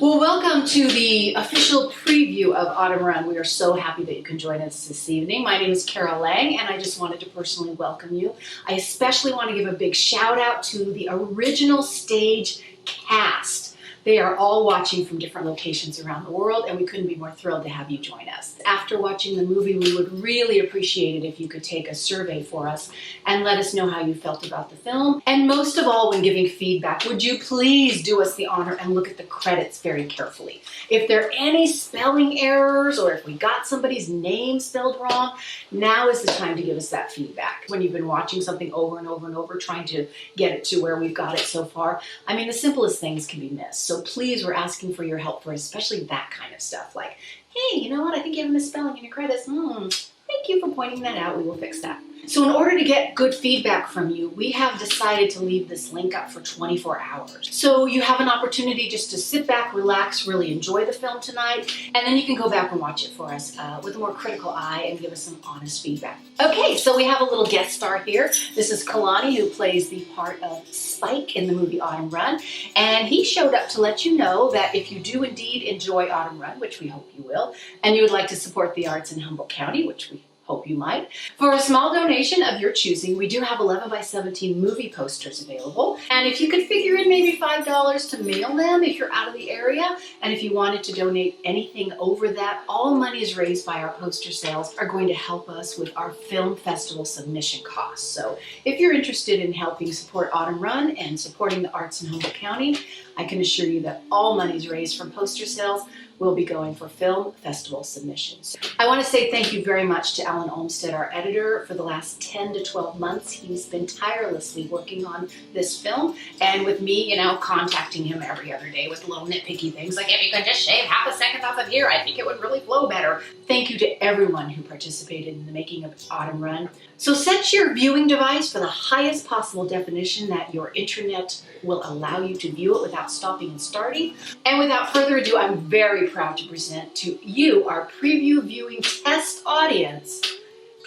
Well, welcome to the official preview of Autumn Run. We are so happy that you can join us this evening. My name is Carol Lang, and I just wanted to personally welcome you. I especially want to give a big shout out to the original stage cast. They are all watching from different locations around the world, and we couldn't be more thrilled to have you join us. After watching the movie, we would really appreciate it if you could take a survey for us and let us know how you felt about the film. And most of all, when giving feedback, would you please do us the honor and look at the credits very carefully. If there are any spelling errors or if we got somebody's name spelled wrong, now is the time to give us that feedback. When you've been watching something over and over and over, trying to get it to where we've got it so far, I mean, the simplest things can be missed. So please, we're asking for your help for especially that kind of stuff. Like, hey, you know what? I think you have a misspelling in your credits. Thank you for pointing that out. We will fix that. So in order to get good feedback from you, we have decided to leave this link up for 24 hours. So you have an opportunity just to sit back, relax, really enjoy the film tonight, and then you can go back and watch it for us with a more critical eye and give us some honest feedback. Okay, so we have a little guest star here. This is Kalani, who plays the part of Spike in the movie Autumn Run, and he showed up to let you know that if you do indeed enjoy Autumn Run, which we hope you will, and you would like to support the arts in Humboldt County, which we hope you might. For a small donation of your choosing, we do have 11 by 17 movie posters available. And if you could figure in maybe $5 to mail them if you're out of the area, and if you wanted to donate anything over that, all monies raised by our poster sales are going to help us with our film festival submission costs. So if you're interested in helping support Autumn Run and supporting the arts in Humboldt County, I can assure you that all monies raised from poster sales will be going for film festival submissions. I want to say thank you very much to Alan Olmstead, our editor. For the last 10 to 12 months, he's been tirelessly working on this film, and with me, contacting him every other day with little nitpicky things like, if you could just shave half a second off of here, I think it would really flow better. Thank you to everyone who participated in the making of Autumn Run. So set your viewing device for the highest possible definition that your internet will allow you to view it without stopping and starting. And without further ado, I'm very proud to present to you, our preview viewing test audience,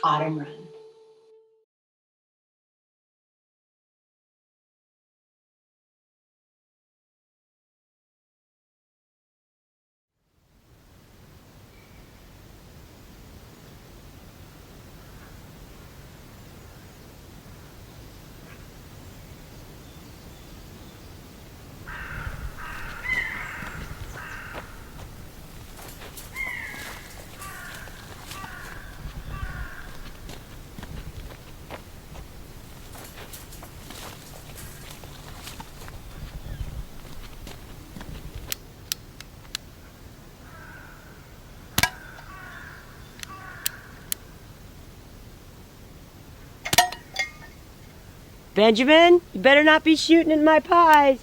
Autumn Run. Benjamin, you better not be shooting at my pies.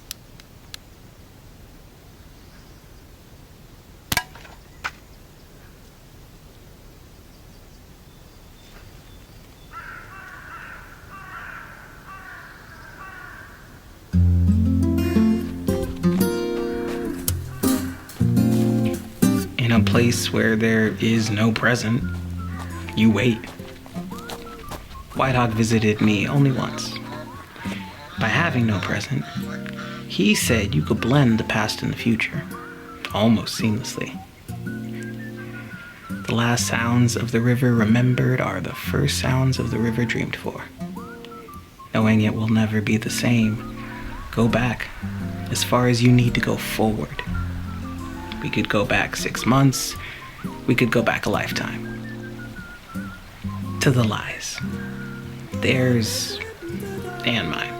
In a place where there is no present, you wait. White Hawk visited me only once. By having no present, he said you could blend the past and the future, almost seamlessly. The last sounds of the river remembered are the first sounds of the river dreamed for. Knowing it will never be the same, go back as far as you need to go forward. We could go back 6 months, we could go back a lifetime. To the lies. Theirs and mine.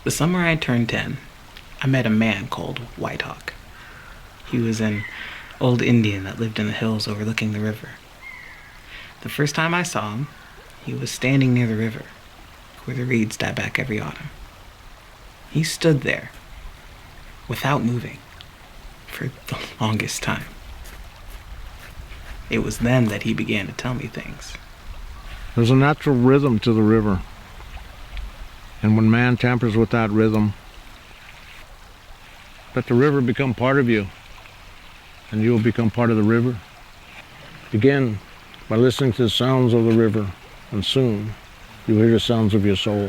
The summer I turned 10, I met a man called White Hawk. He was an old Indian that lived in the hills overlooking the river. The first time I saw him, he was standing near the river, where the reeds die back every autumn. He stood there, without moving, for the longest time. It was then that he began to tell me things. There's a natural rhythm to the river. And when man tampers with that rhythm, let the river become part of you, and you will become part of the river. Begin by listening to the sounds of the river, and soon you will hear the sounds of your soul.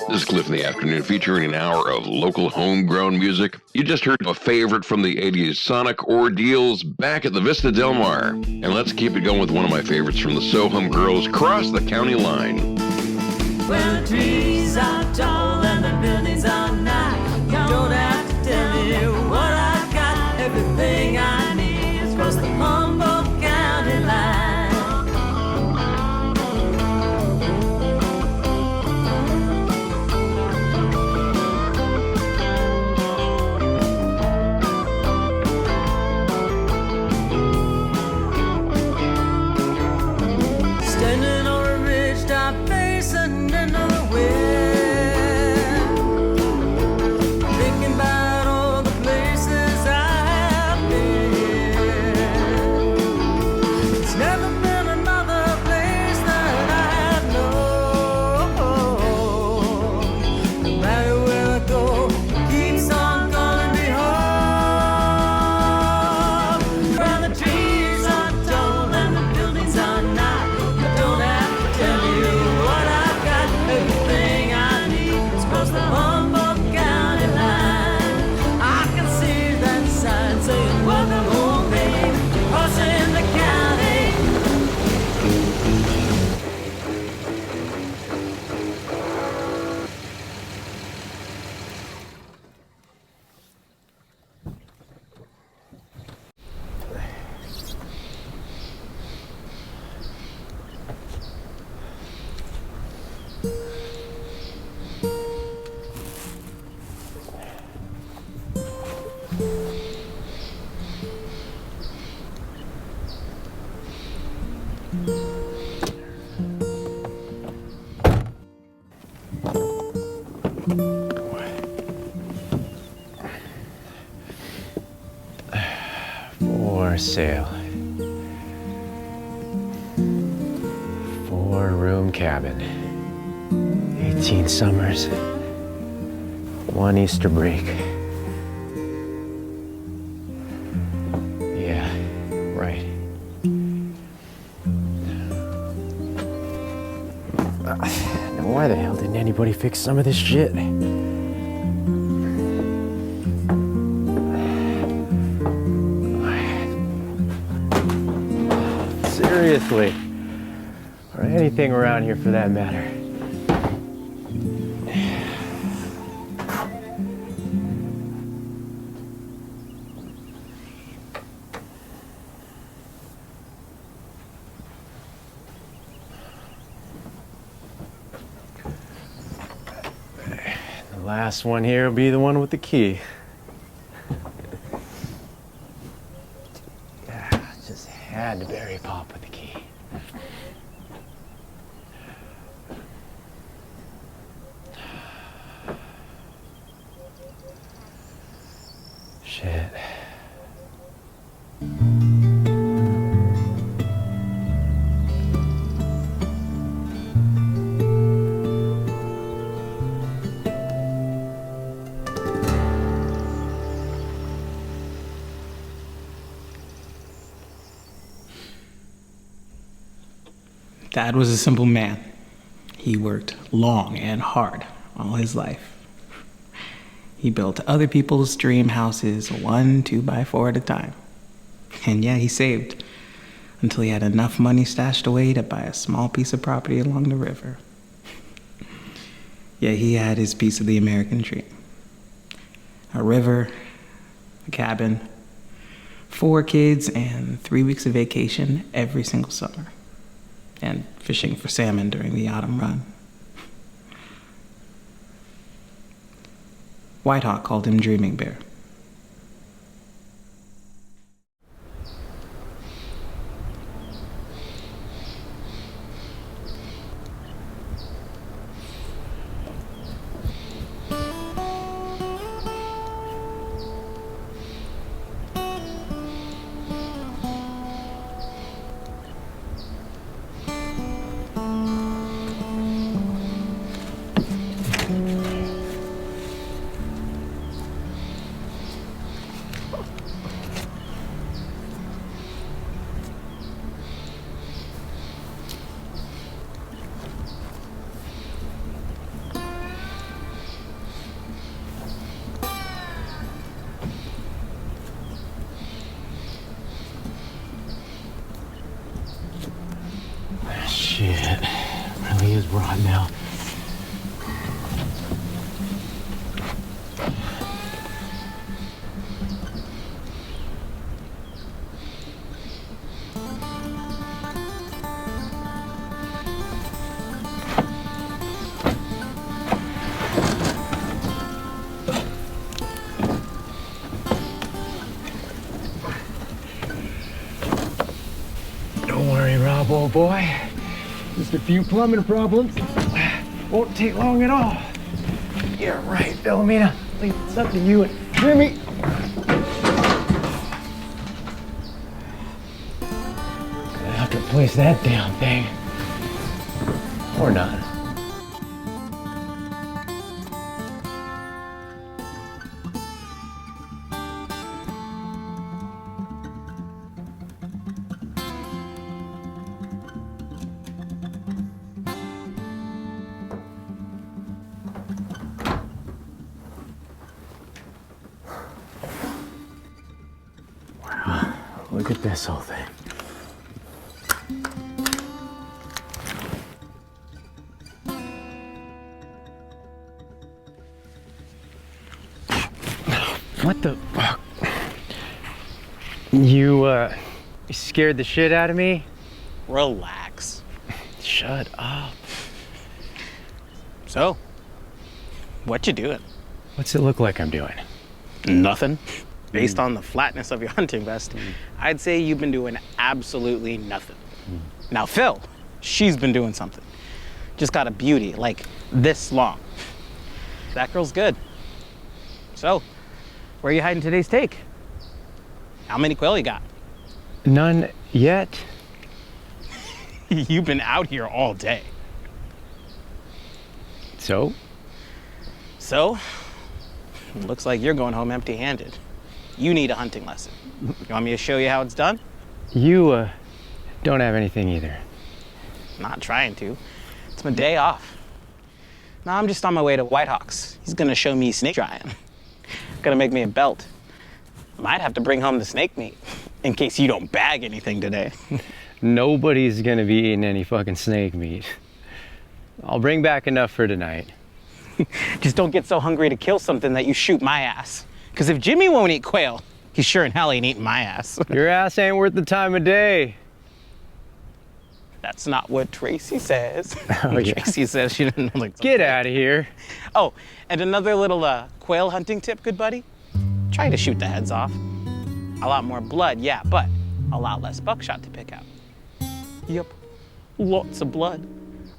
This is Cliff in the Afternoon, featuring an hour of local homegrown music. You just heard a favorite from the 80s, Sonic Ordeals, back at the Vista Del Mar. And let's keep it going with one of my favorites from the Sohum Girls, Cross the County Line. Well, the trees are tall and the buildings are nigh. You don't have to tell me what I got. Everything I need is across the Humboldt County line. Standing on a ridge top facing into the wind, thinking about all the places I've been. It's never been another place that I've known. No matter where I go, it keeps on calling me home. Where the trees are tall and the buildings are nigh. I don't have to tell you what I've got. Everything I need is across the Humboldt County line. I can see that sign saying welcome home, babe, crossing the county. For sale. 4-room cabin. 18 summers. 1 Easter break. Yeah, right. Now why the hell didn't anybody fix some of this shit? Seriously. Or anything around here for that matter. The last one here will be the one with the key. Just had to bury Pop with the key. Shit. Dad was a simple man. He worked long and hard all his life. He built other people's dream houses, 1 2x4 at a time. And yeah, he saved until he had enough money stashed away to buy a small piece of property along the river. Yeah, he had his piece of the American dream. A river, a cabin, 4 kids, and 3 weeks of vacation every single summer. And fishing for salmon during the autumn run. Whitehawk called him Dreaming Bear. Shit, really is rotten now. Don't worry, Rob, old boy. Just a few plumbing problems. Won't take long at all. Yeah, right, Philomena. It's up to you and Jimmy. Gonna have to replace that damn thing. Or not. Look at this whole thing. What the fuck? You scared the shit out of me? Relax. Shut up. So, what you doing? What's it look like I'm doing? Nothing. Based on the flatness of your hunting vest, I'd say you've been doing absolutely nothing. Now, Phil, she's been doing something. Just got a beauty, like this long. That girl's good. So, where are you hiding today's take? How many quail you got? None yet. You've been out here all day. So? So, looks like you're going home empty-handed. You need a hunting lesson. You want me to show you how it's done? You don't have anything either. Not trying to. It's my day off. Now I'm just on my way to Whitehawk's. He's gonna show me snake drying. Gonna make me a belt. Might have to bring home the snake meat in case you don't bag anything today. Nobody's gonna be eating any fucking snake meat. I'll bring back enough for tonight. Just don't get so hungry to kill something that you shoot my ass. Because if Jimmy won't eat quail, he sure in hell ain't eating my ass. Your ass ain't worth the time of day. That's not what Tracy says. Oh, yeah. Tracy says she doesn't know. Like, Get out of here. Oh, and another little quail hunting tip, good buddy. Try to shoot the heads off. A lot more blood, yeah, but a lot less buckshot to pick out. Yep, lots of blood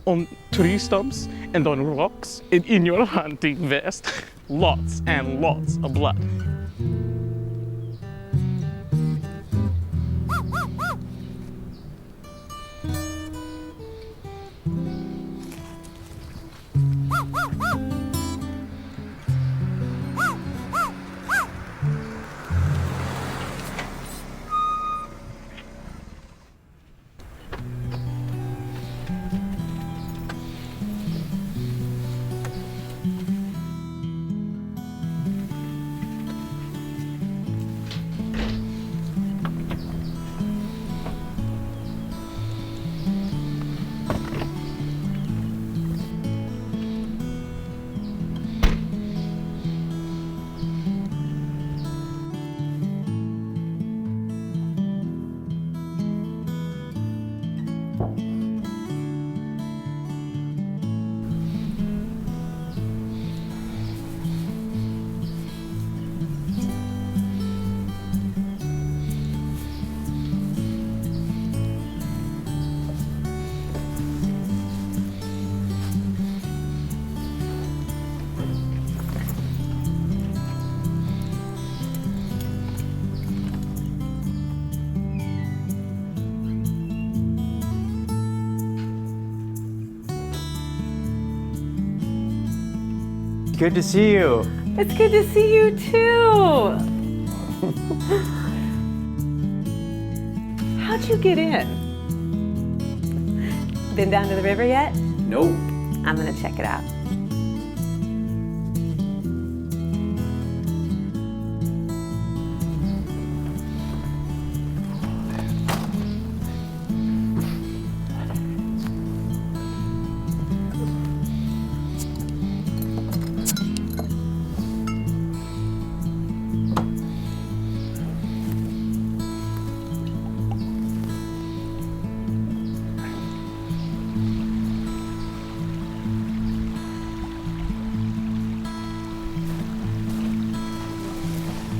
on tree stumps and on rocks and in your hunting vest. Lots and lots of blood. Good to see you. It's good to see you too. How'd you get in? Been down to the river yet? Nope. I'm gonna check it out.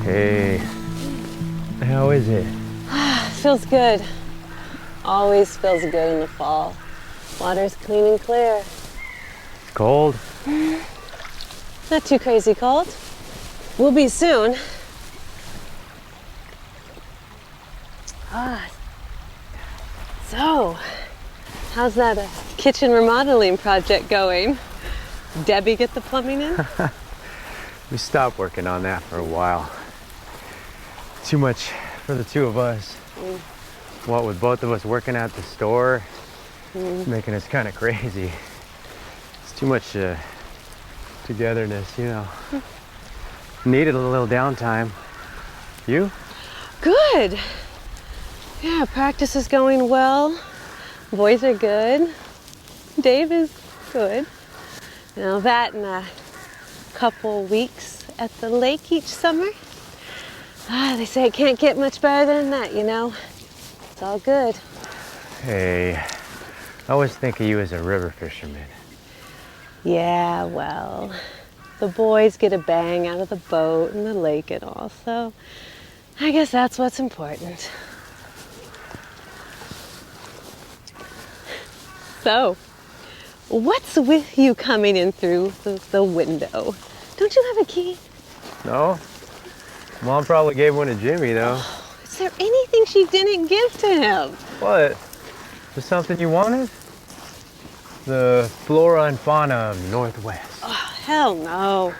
Hey, how is it? Feels good. Always feels good in the fall. Water's clean and clear. Cold? Not too crazy cold. We'll be soon. So, how's that kitchen remodeling project going? Debbie get the plumbing in? We stopped working on that for a while. Too much for the two of us. What with both of us working at the store, it's making us kind of crazy. It's too much togetherness, you know. Needed a little downtime. You? Good. Yeah, practice is going well. Boys are good. Dave is good. You know, that and a couple weeks at the lake each summer. They say it can't get much better than that, you know. It's all good. Hey, I always think of you as a river fisherman. Yeah, well, the boys get a bang out of the boat and the lake and all, so I guess that's what's important. So, what's with you coming in through the window? Don't you have a key? No? Mom probably gave one to Jimmy, though. Is there anything she didn't give to him? What? Was something you wanted? The flora and fauna of the Northwest. Oh, hell no.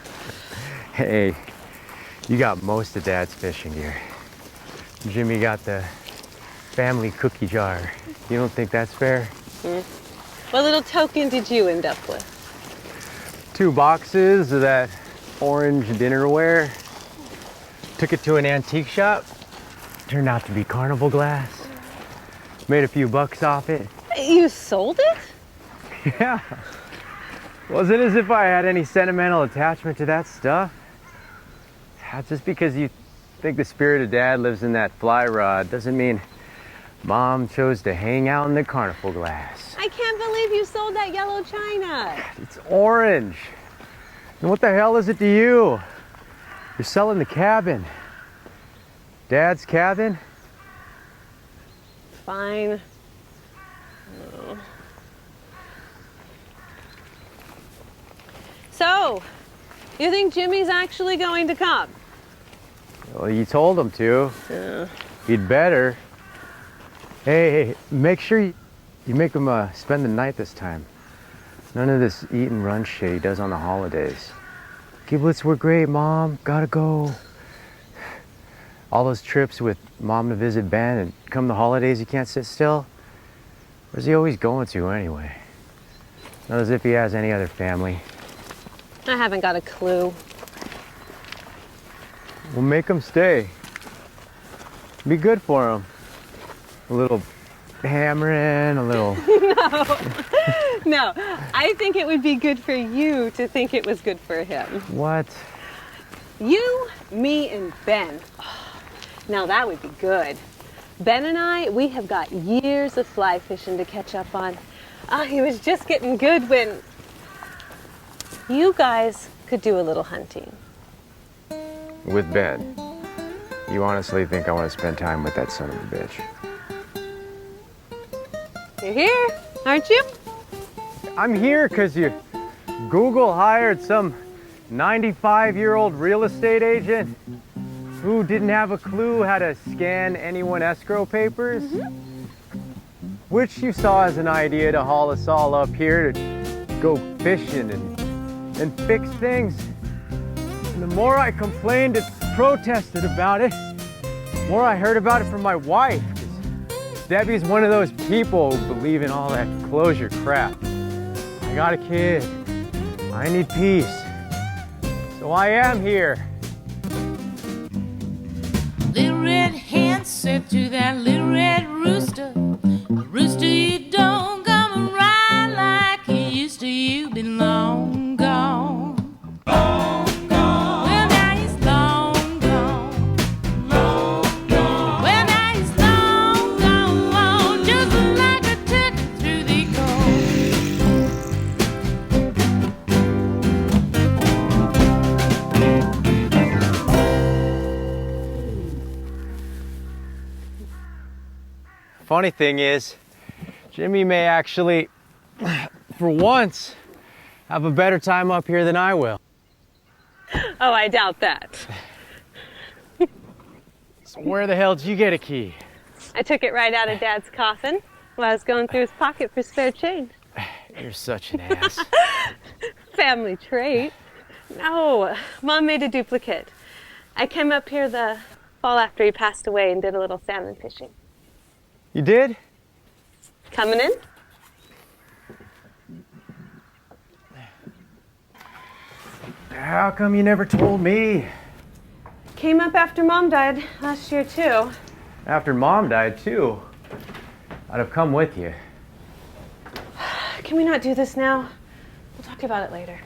Hey, you got most of Dad's fishing gear. Jimmy got the family cookie jar. You don't think that's fair? What little token did you end up with? 2 boxes of that orange dinnerware. Took it to an antique shop. Turned out to be carnival glass. Made a few bucks off it. You sold it? Yeah. Wasn't as if I had any sentimental attachment to that stuff. Just because you think the spirit of Dad lives in that fly rod doesn't mean Mom chose to hang out in the carnival glass. I can't believe you sold that yellow china. It's orange. And what the hell is it to you? You're selling the cabin. Dad's cabin? fine. Oh. So, you think Jimmy's actually going to come? Well, you told him to. He'd better. Hey, make sure you make him spend the night this time. None of this eat and run shit he does on the holidays. Giblets were great, Mom. Gotta go. All those trips with Mom to visit Ben, and come the holidays he can't sit still. Where's he always going to anyway? Not as if he has any other family. I haven't got a clue. We'll make him stay. Be good for him. A little hammering, a little... No, I think it would be good for you to think it was good for him. What? You, me, and Ben. Now that would be good. Ben and I, we have got years of fly fishing to catch up on. He was just getting good when you guys could do a little hunting. With Ben. You honestly think I want to spend time with that son of a bitch? You're here, aren't you? I'm here because you Google hired some 95-year-old real estate agent who didn't have a clue how to scan anyone escrow papers, which you saw as an idea to haul us all up here to go fishing and fix things. And the more I complained and protested about it, the more I heard about it from my wife. 'Cause Debbie's one of those people who believe in all that closure crap. I got a kid. I need peace. So I am here. Little red hen said to that little red rooster, "Rooster, you don't come around like you used to. You've been long gone. Long gone. Well, now he's long gone. Long gone. Well, now he's long gone. Just like a turkey through the Funny thing is, Jimmy may actually, for once, have a better time up here than I will. Oh, I doubt that. So where the hell did you get a key? I took it right out of Dad's coffin while I was going through his pocket for spare change. You're such an ass. Family trait. No, Mom made a duplicate. I came up here the fall after he passed away and did a little salmon fishing. You did? Coming in? How come you never told me? Came up after Mom died last year too. After Mom died too. I'd have come with you. Can we not do this now? We'll talk about it later.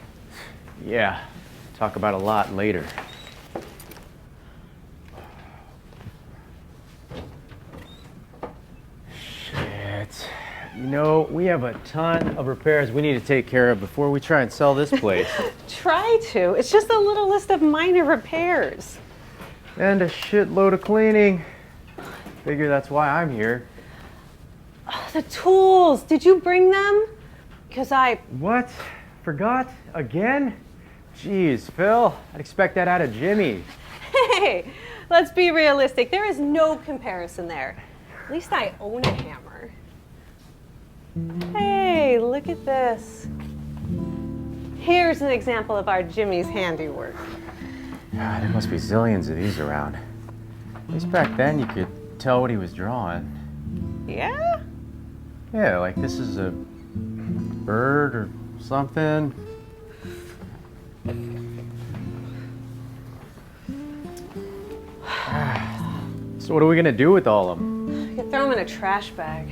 Yeah, talk about a lot later. Shit. You know, we have a ton of repairs we need to take care of before we try and sell this place. Try to. It's just a little list of minor repairs. And a shitload of cleaning. Figure that's why I'm here. The tools, did you bring them? Because What? Forgot? Again? Jeez, Phil, I'd expect that out of Jimmy. Hey, let's be realistic. There is no comparison there. At least I own a hammer. Hey, look at this. Here's an example of our Jimmy's handiwork. God, there must be zillions of these around. At least back then you could tell what he was drawing. Yeah? Yeah, like this is a bird or something. So what are we gonna do with all of them? You could throw them in a trash bag.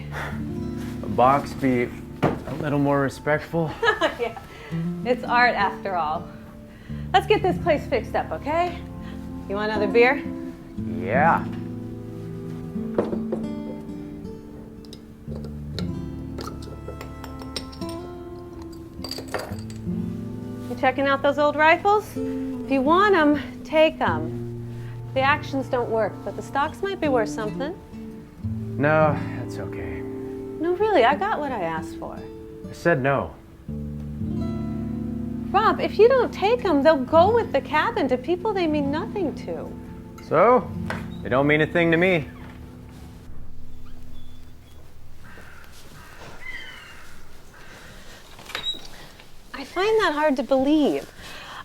A box be a little more respectful? Yeah, it's art after all. Let's get this place fixed up, okay? You want another beer? Yeah. You checking out those old rifles? If you want them, take them. The actions don't work, but the stocks might be worth something. No, that's okay. No, really, I got what I asked for. I said no. Rob, if you don't take them, they'll go with the cabin to people they mean nothing to. So, they don't mean a thing to me. I find that hard to believe.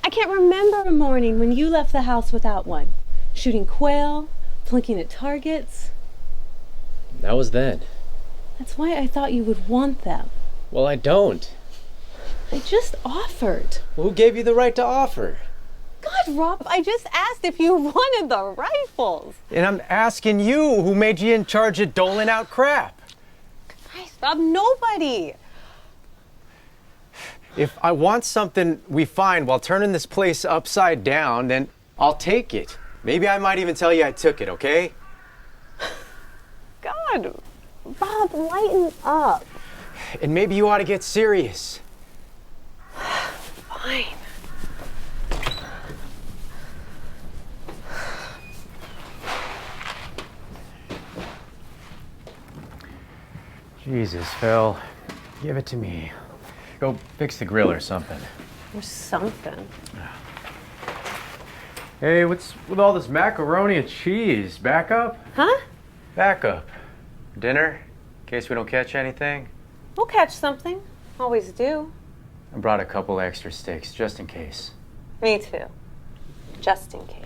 I can't remember a morning when you left the house without one. Shooting quail, plinking at targets. That was then. That's why I thought you would want them. Well, I don't. I just offered. Who gave you the right to offer? God, Rob, I just asked if you wanted the rifles. And I'm asking you, who made you in charge of doling out crap? Christ, Rob, nobody. If I want something we find while turning this place upside down, then I'll take it. Maybe I might even tell you I took it, okay? God, Rob, lighten up. And maybe you ought to get serious. Fine. Jesus, Phil. Give it to me. Go fix the grill or something. Or something. Hey, what's with all this macaroni and cheese? Back up? Huh? Back up. Dinner? In case we don't catch anything? We'll catch something. Always do. I brought a couple extra sticks, just in case. Me too. Just in case.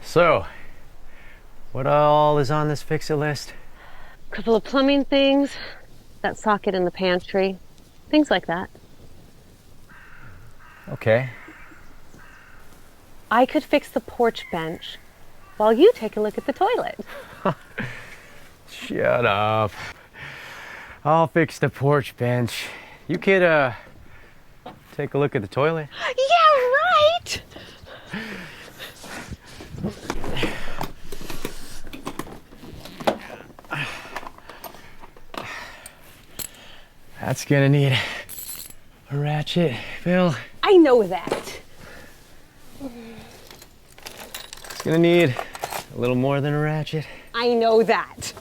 So, what all is on this fix-it list? A couple of plumbing things, that socket in the pantry, things like that. Okay. I could fix the porch bench while you take a look at the toilet. Shut up. I'll fix the porch bench. You could, take a look at the toilet? Yeah, right! That's gonna need a ratchet, Phil. I know that. It's gonna need a little more than a ratchet. I know that.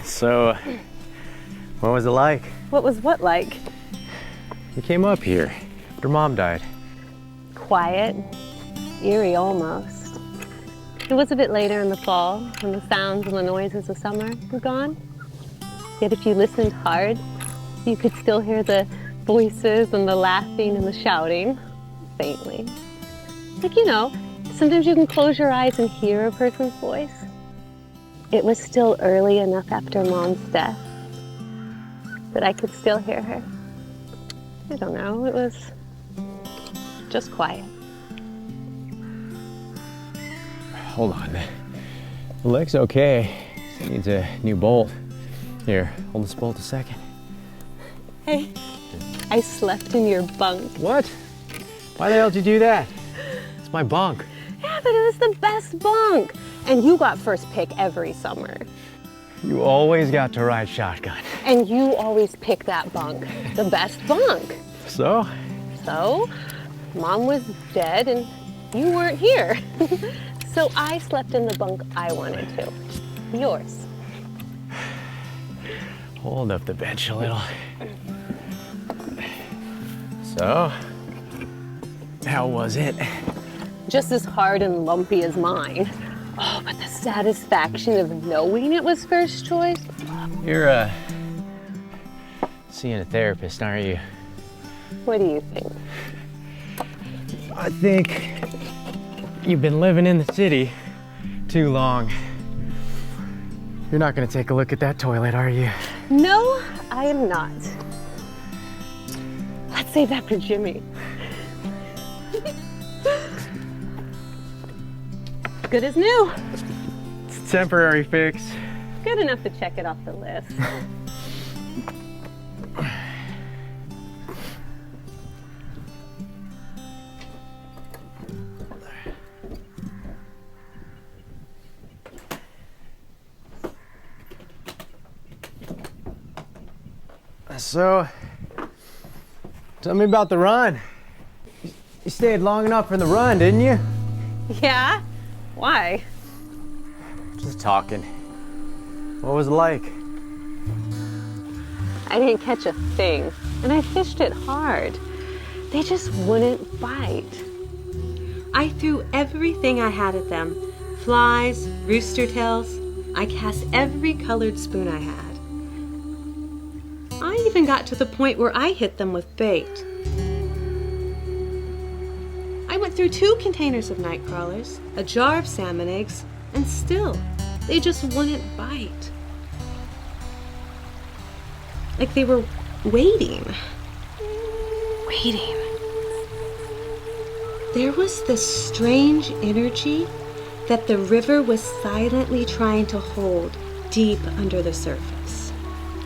So, what was it like? What was what like? You came up here. Your mom died. Quiet, eerie almost. It was a bit later in the fall when the sounds and the noises of summer were gone. Yet if you listened hard, you could still hear the voices and the laughing and the shouting, faintly. Like, you know, sometimes you can close your eyes and hear a person's voice. It was still early enough after Mom's death that I could still hear her. I don't know, it was just quiet. Hold on. The leg's okay. It needs a new bolt. Here, hold this bolt a second. Hey, I slept in your bunk. What? Why the hell did you do that? It's my bunk. Yeah, but it was the best bunk. And you got first pick every summer. You always got to ride shotgun. And you always pick that bunk, the best bunk. So? So, Mom was dead and you weren't here. So I slept in the bunk I wanted to. Yours. Hold up the bench a little. So, how was it? Just as hard and lumpy as mine. Oh, but the satisfaction of knowing it was first choice. You're, seeing a therapist, aren't you? What do you think? I think you've been living in the city too long. You're not gonna take a look at that toilet, are you? No, I am not. Let's save that for Jimmy. good as new. It's a temporary fix. Good enough to check it off the list. So, tell me about the run. You stayed long enough for the run, didn't you? Yeah? Why? Just talking. What was it like? I didn't catch a thing, and I fished it hard. They just wouldn't bite. I threw everything I had at them. Flies, rooster tails. I cast every colored spoon I had. I even got to the point where I hit them with bait. I went through 2 containers of night crawlers, a jar of salmon eggs, and still, they just wouldn't bite. Like they were waiting. Waiting. There was this strange energy that the river was silently trying to hold deep under the surface.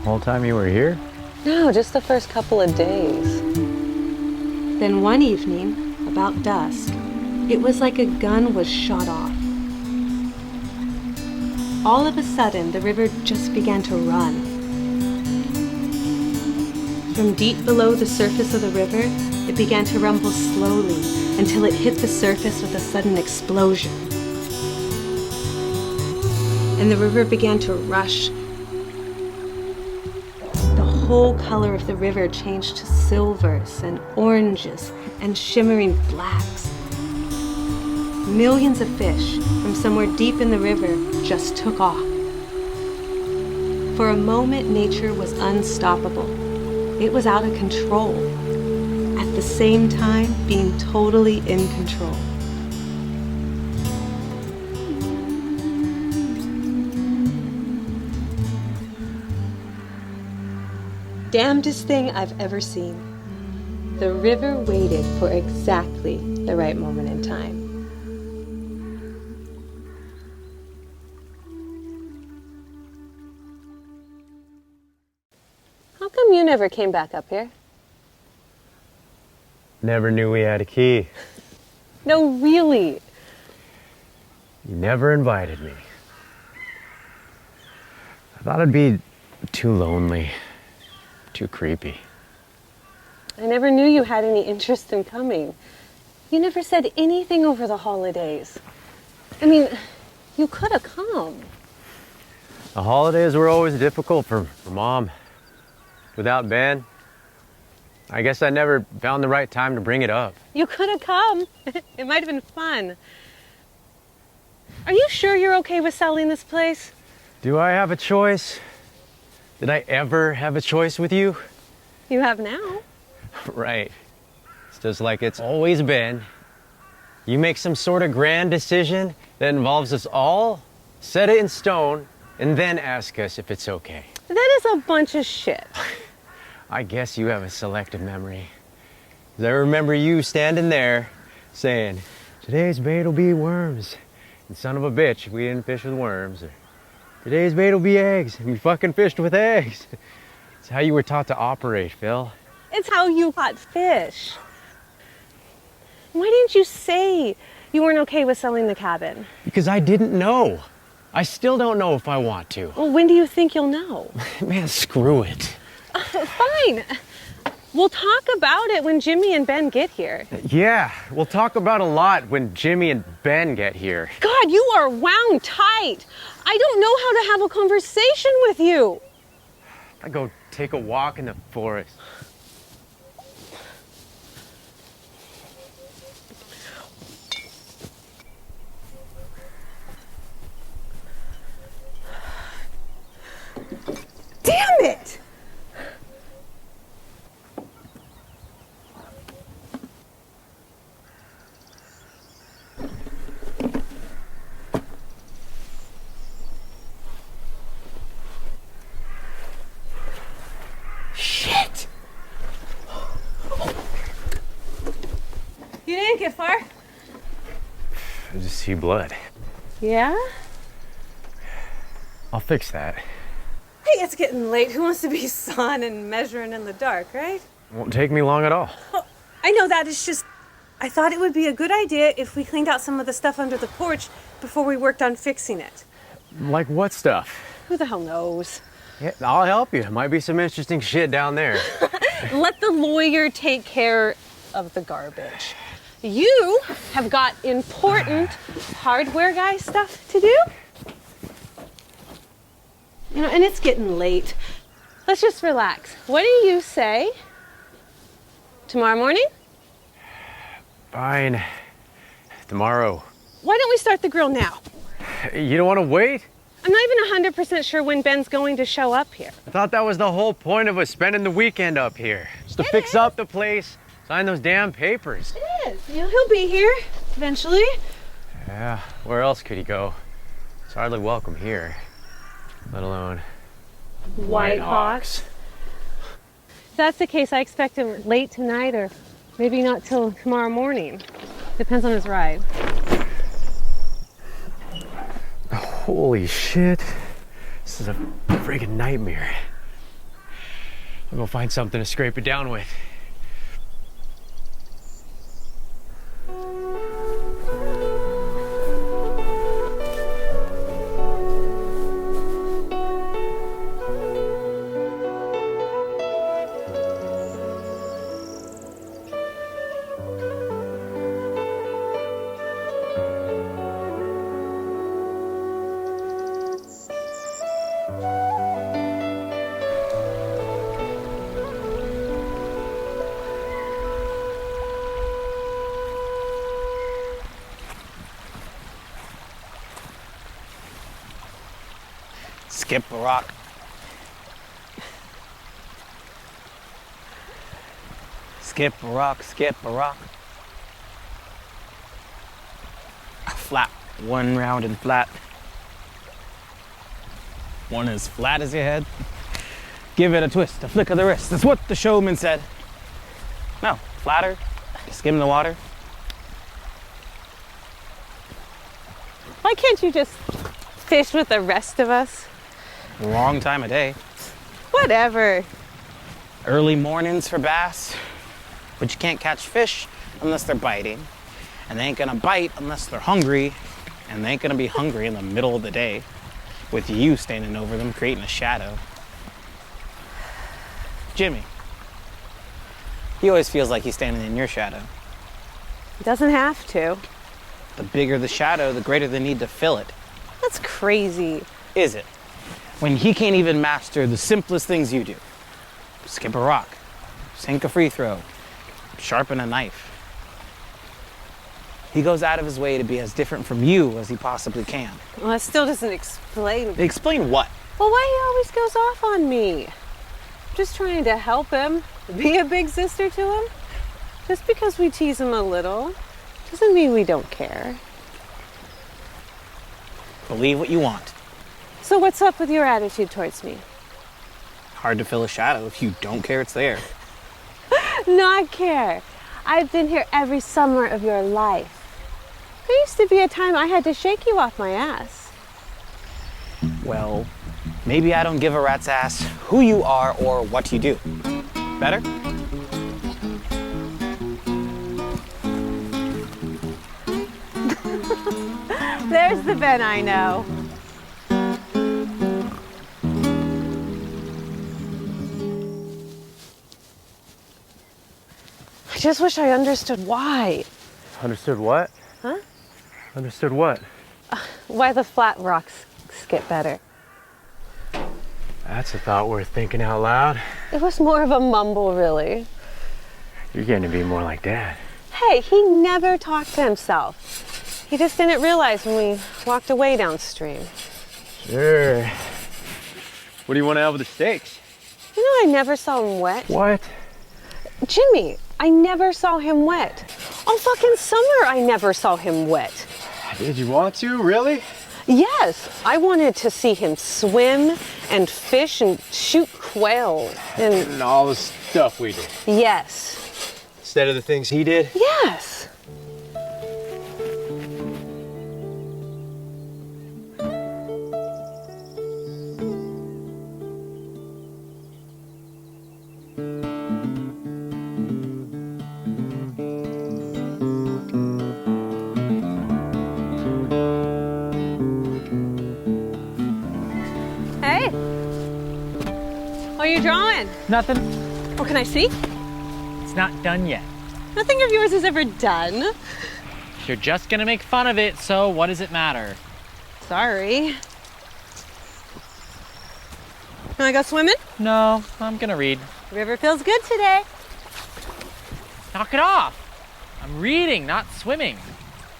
Whole time you were here? No, just the first couple of days. Then one evening, about dusk, it was like a gun was shot off. All of a sudden, the river just began to run. From deep below the surface of the river, it began to rumble slowly until it hit the surface with a sudden explosion. And the river began to rush. The whole color of the river changed to silvers and oranges and shimmering blacks. Millions of fish from somewhere deep in the river just took off. For a moment, nature was unstoppable. It was out of control, at the same time being totally in control. Damnedest thing I've ever seen. The river waited for exactly the right moment in time. How come you never came back up here? Never knew we had a key. No, really. You never invited me. I thought it'd be too lonely, too creepy. I never knew you had any interest in coming. You never said anything over the holidays. I mean, you could have come. The holidays were always difficult for Mom. Without Ben, I guess I never found the right time to bring it up. You could have come. It might have been fun. Are you sure you're okay with selling this place? Do I have a choice? Did I ever have a choice with you? You have now. Right. It's just like it's always been. You make some sort of grand decision that involves us all, set it in stone, and then ask us if it's okay. That is a bunch of shit. I guess you have a selective memory. 'Cause I remember you standing there saying, today's bait will be worms. And son of a bitch, we didn't fish with worms. Or, today's bait will be eggs. And we fucking fished with eggs. It's how you were taught to operate, Phil. It's how you caught fish. Why didn't you say you weren't okay with selling the cabin? Because I didn't know. I still don't know if I want to. Well, when do you think you'll know? Man, screw it. Fine. We'll talk about it when Jimmy and Ben get here. Yeah, we'll talk about a lot when Jimmy and Ben get here. God, you are wound tight. I don't know how to have a conversation with you. I go take a walk in the forest. Damn it! Shit! You didn't get far. I just see blood. Yeah? I'll fix that. Hey, it's getting late. Who wants to be sun and measuring in the dark, right? Won't take me long at all. Well, I know that. It's just, I thought it would be a good idea if we cleaned out some of the stuff under the porch before we worked on fixing it. Like what stuff? Who the hell knows? Yeah, I'll help you. Might be some interesting shit down there. Let the lawyer take care of the garbage. You have got important hardware guy stuff to do. You know, and it's getting late. Let's just relax. What do you say? Tomorrow morning? Fine. Tomorrow. Why don't we start the grill now? You don't want to wait? I'm not even 100% sure when Ben's going to show up here. I thought that was the whole point of us spending the weekend up here. Just to fix up the place, sign those damn papers. It is. You know, he'll be here eventually. Yeah, where else could he go? He's hardly welcome here, let alone White Hawks. If that's the case, I expect him late tonight or maybe not till tomorrow morning. Depends on his ride. Holy shit. This is a friggin' nightmare. I'll go find something to scrape it down with. Skip a rock. Skip a rock, skip a rock. Flat, one round and flat. One as flat as your head. Give it a twist, a flick of the wrist. That's what the showman said. No, flatter, skim the water. Why can't you just fish with the rest of us? Wrong time of day. Whatever. Early mornings for bass, but you can't catch fish unless they're biting. And they ain't gonna bite unless they're hungry, and they ain't gonna be hungry in the middle of the day with you standing over them creating a shadow. Jimmy, he always feels like he's standing in your shadow. He doesn't have to. The bigger the shadow, the greater the need to fill it. That's crazy. Is it? When he can't even master the simplest things you do. Skip a rock, sink a free throw, sharpen a knife. He goes out of his way to be as different from you as he possibly can. Well, that still doesn't explain. Explain what? Well, why he always goes off on me. I'm just trying to help him, be a big sister to him. Just because we tease him a little doesn't mean we don't care. Believe what you want. So what's up with your attitude towards me? Hard to fill a shadow if you don't care it's there. Not care. I've been here every summer of your life. There used to be a time I had to shake you off my ass. Well, maybe I don't give a rat's ass who you are or what you do. Better? There's the Ben I know. I just wish I understood why. Understood what? Huh? Understood what? Why the flat rocks skip better. That's a thought worth thinking out loud. It was more of a mumble, really. You're getting to be more like Dad. Hey, he never talked to himself. He just didn't realize when we walked away downstream. Sure. What do you want to have with the steaks? You know, I never saw him wet. What? Jimmy, I never saw him wet. All fucking summer, I never saw him wet. Did you want to? Really? Yes, I wanted to see him swim and fish and shoot quail and all the stuff we did. yes. Instead of the things he did? Yes. Nothing? Oh, can I see? It's not done yet. Nothing of yours is ever done. You're just gonna make fun of it, so what does it matter? Sorry. Wanna go swimming? No, I'm gonna read. River feels good today. Knock it off! I'm reading, not swimming.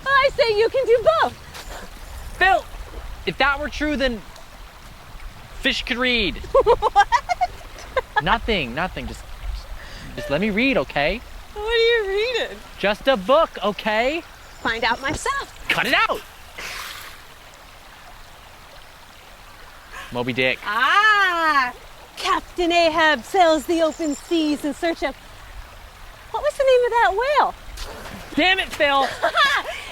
Well, I say you can do both. Phil, if that were true, then fish could read. What? Nothing. Just let me read, okay? What are you reading? Just a book, okay? Find out myself. Cut it out! Moby Dick. Ah! Captain Ahab sails the open seas in search of... What was the name of that whale? Damn it, Phil!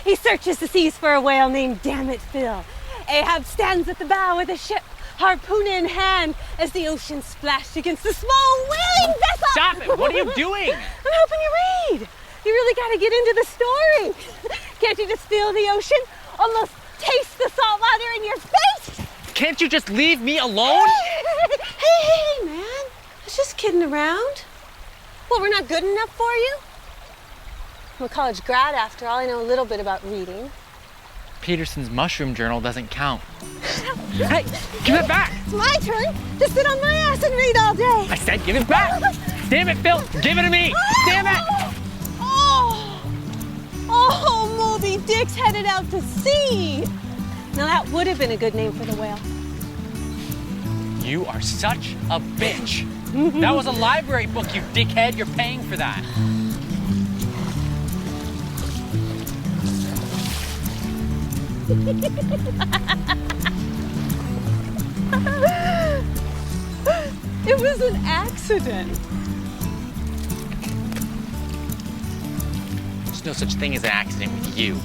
He searches the seas for a whale named Damn It Phil. Ahab stands at the bow of the ship, harpoon in hand, as the ocean splashed against the small whaling vessel. Stop it! What are you doing? I'm helping you read. You really got to get into the story. Can't you just feel the ocean? Almost taste the salt water in your face? Can't you just leave me alone? Hey, man. I was just kidding around. What, we're not good enough for you? I'm a college grad after all. I know a little bit about reading. Peterson's mushroom journal doesn't count. Hey, give it back! It's my turn to sit on my ass and read all day. I said give it back! Damn it, Phil! Give it to me! Damn it! Oh, Moby Dick's headed out to sea. Now that would have been a good name for the whale. You are such a bitch. That was a library book, you dickhead. You're paying for that. It was an accident. There's no such thing as an accident with you.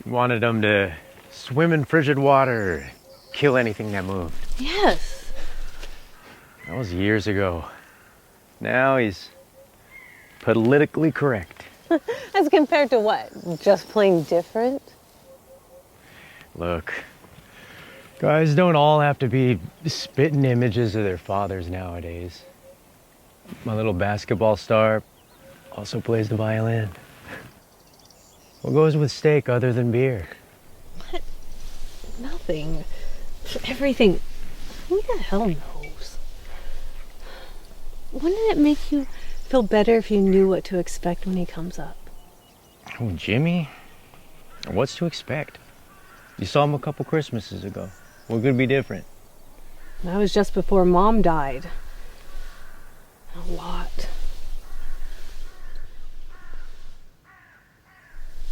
Wanted them to swim in frigid water, kill anything that moved. Yes. That was years ago. Now he's politically correct. As compared to what? Just plain different? Look, guys don't all have to be spitting images of their fathers nowadays. My little basketball star also plays the violin. What goes with steak other than beer? What? Nothing. Everything. Who the hell knows? Wouldn't it make you feel better if you knew what to expect when he comes up? Oh, Jimmy? What's to expect? You saw him a couple Christmases ago. What could be different? That was just before Mom died. A lot.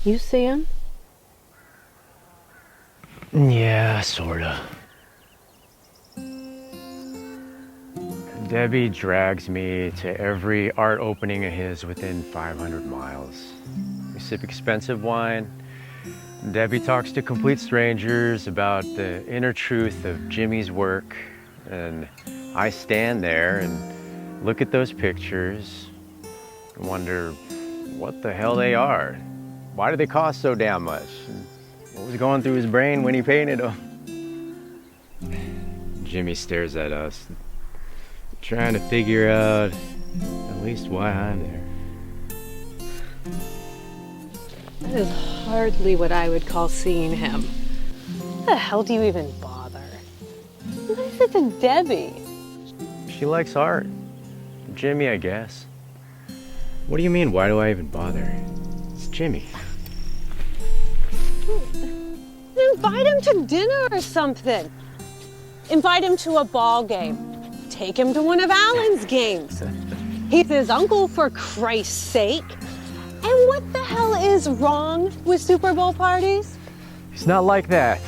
You see him? Yeah, sorta. Debbie drags me to every art opening of his within 500 miles. We sip expensive wine. Debbie talks to complete strangers about the inner truth of Jimmy's work. And I stand there and look at those pictures and wonder what the hell they are. Why do they cost so damn much? What was going through his brain when he painted them? Jimmy stares at us, trying to figure out at least why I'm there. That is hardly what I would call seeing him. Why the hell do you even bother? What is it to Debbie? She likes art. Jimmy, I guess. What do you mean, why do I even bother? It's Jimmy. Invite him to dinner or something. Invite him to a ball game. Take him to one of Alan's games. He's his uncle, for Christ's sake. And what the hell is wrong with Super Bowl parties? He's not like that.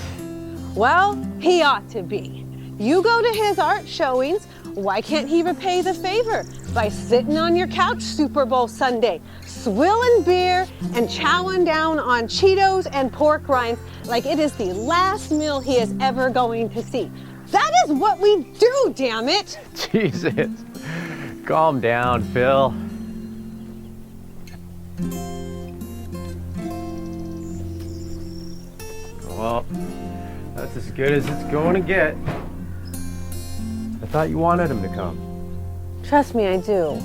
Well, he ought to be. You go to his art showings. Why can't he repay the favor? by sitting on your couch Super Bowl Sunday, swilling beer and chowing down on Cheetos and pork rinds like it is the last meal he is ever going to see. That is what we do, damn it! Jesus. Calm down, Phil. Well, that's as good as it's going to get. I thought you wanted him to come. Trust me, I do.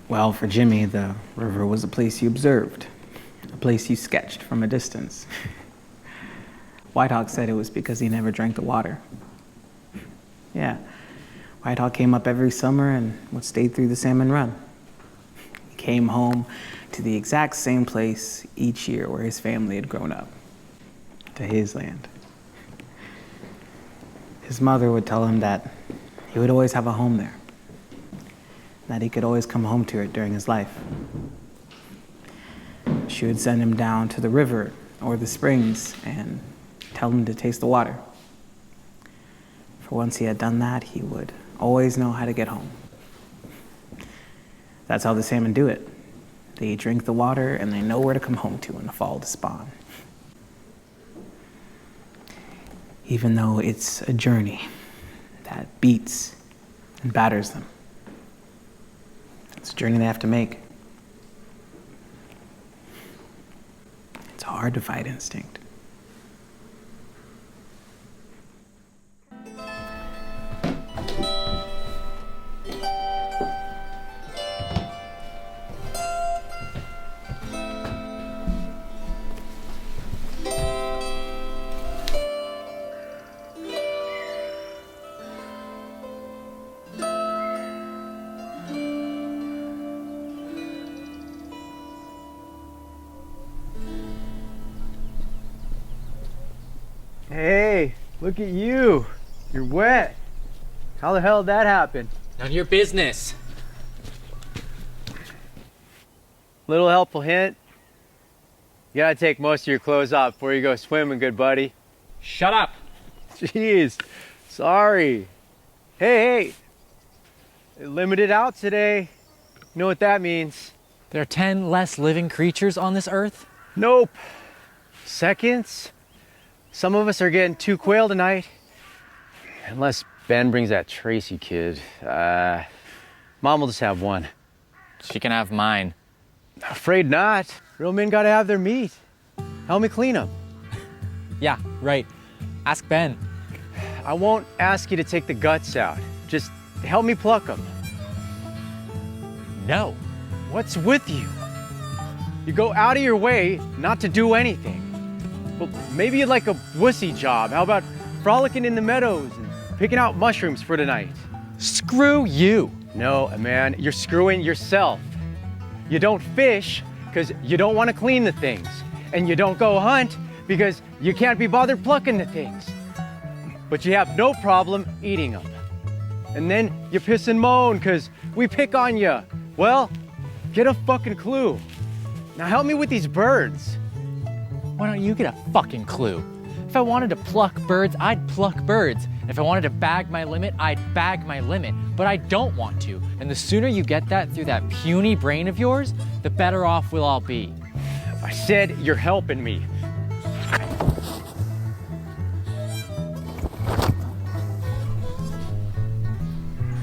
Well, for Jimmy, the river was a place you observed, a place you sketched from a distance. Whitehawk said it was because he never drank the water. Yeah, Whitehawk came up every summer and stayed through the salmon run. He came home to the exact same place each year where his family had grown up, to his land. His mother would tell him that he would always have a home there, that he could always come home to it during his life. She would send him down to the river or the springs and tell him to taste the water. For once he had done that, he would always know how to get home. That's how the salmon do it. They drink the water and they know where to come home to in the fall to spawn. Even though it's a journey that beats and batters them. It's a journey they have to make. It's hard to fight instinct. Hey, look at you. You're wet. How the hell did that happen? None of your business. Little helpful hint. You gotta take most of your clothes off before you go swimming, good buddy. Shut up. Jeez, sorry. Hey, limited out today. You know what that means? There are 10 less living creatures on this earth? Nope. Seconds? Some of us are getting 2 quail tonight. Unless Ben brings that Tracy kid. Mom will just have 1. She can have mine. Afraid not. Real men gotta have their meat. Help me clean them. Yeah, right. Ask Ben. I won't ask you to take the guts out. Just help me pluck them. No. What's with you? You go out of your way not to do anything. Well, maybe you'd like a wussy job. How about frolicking in the meadows and picking out mushrooms for tonight? Screw you. No, man, you're screwing yourself. You don't fish because you don't want to clean the things. And you don't go hunt because you can't be bothered plucking the things. But you have no problem eating them. And then you piss and moan because we pick on you. Well, get a fucking clue. Now help me with these birds. Why don't you get a fucking clue? If I wanted to pluck birds, I'd pluck birds. And if I wanted to bag my limit, I'd bag my limit. But I don't want to. And the sooner you get that through that puny brain of yours, the better off we'll all be. I said you're helping me.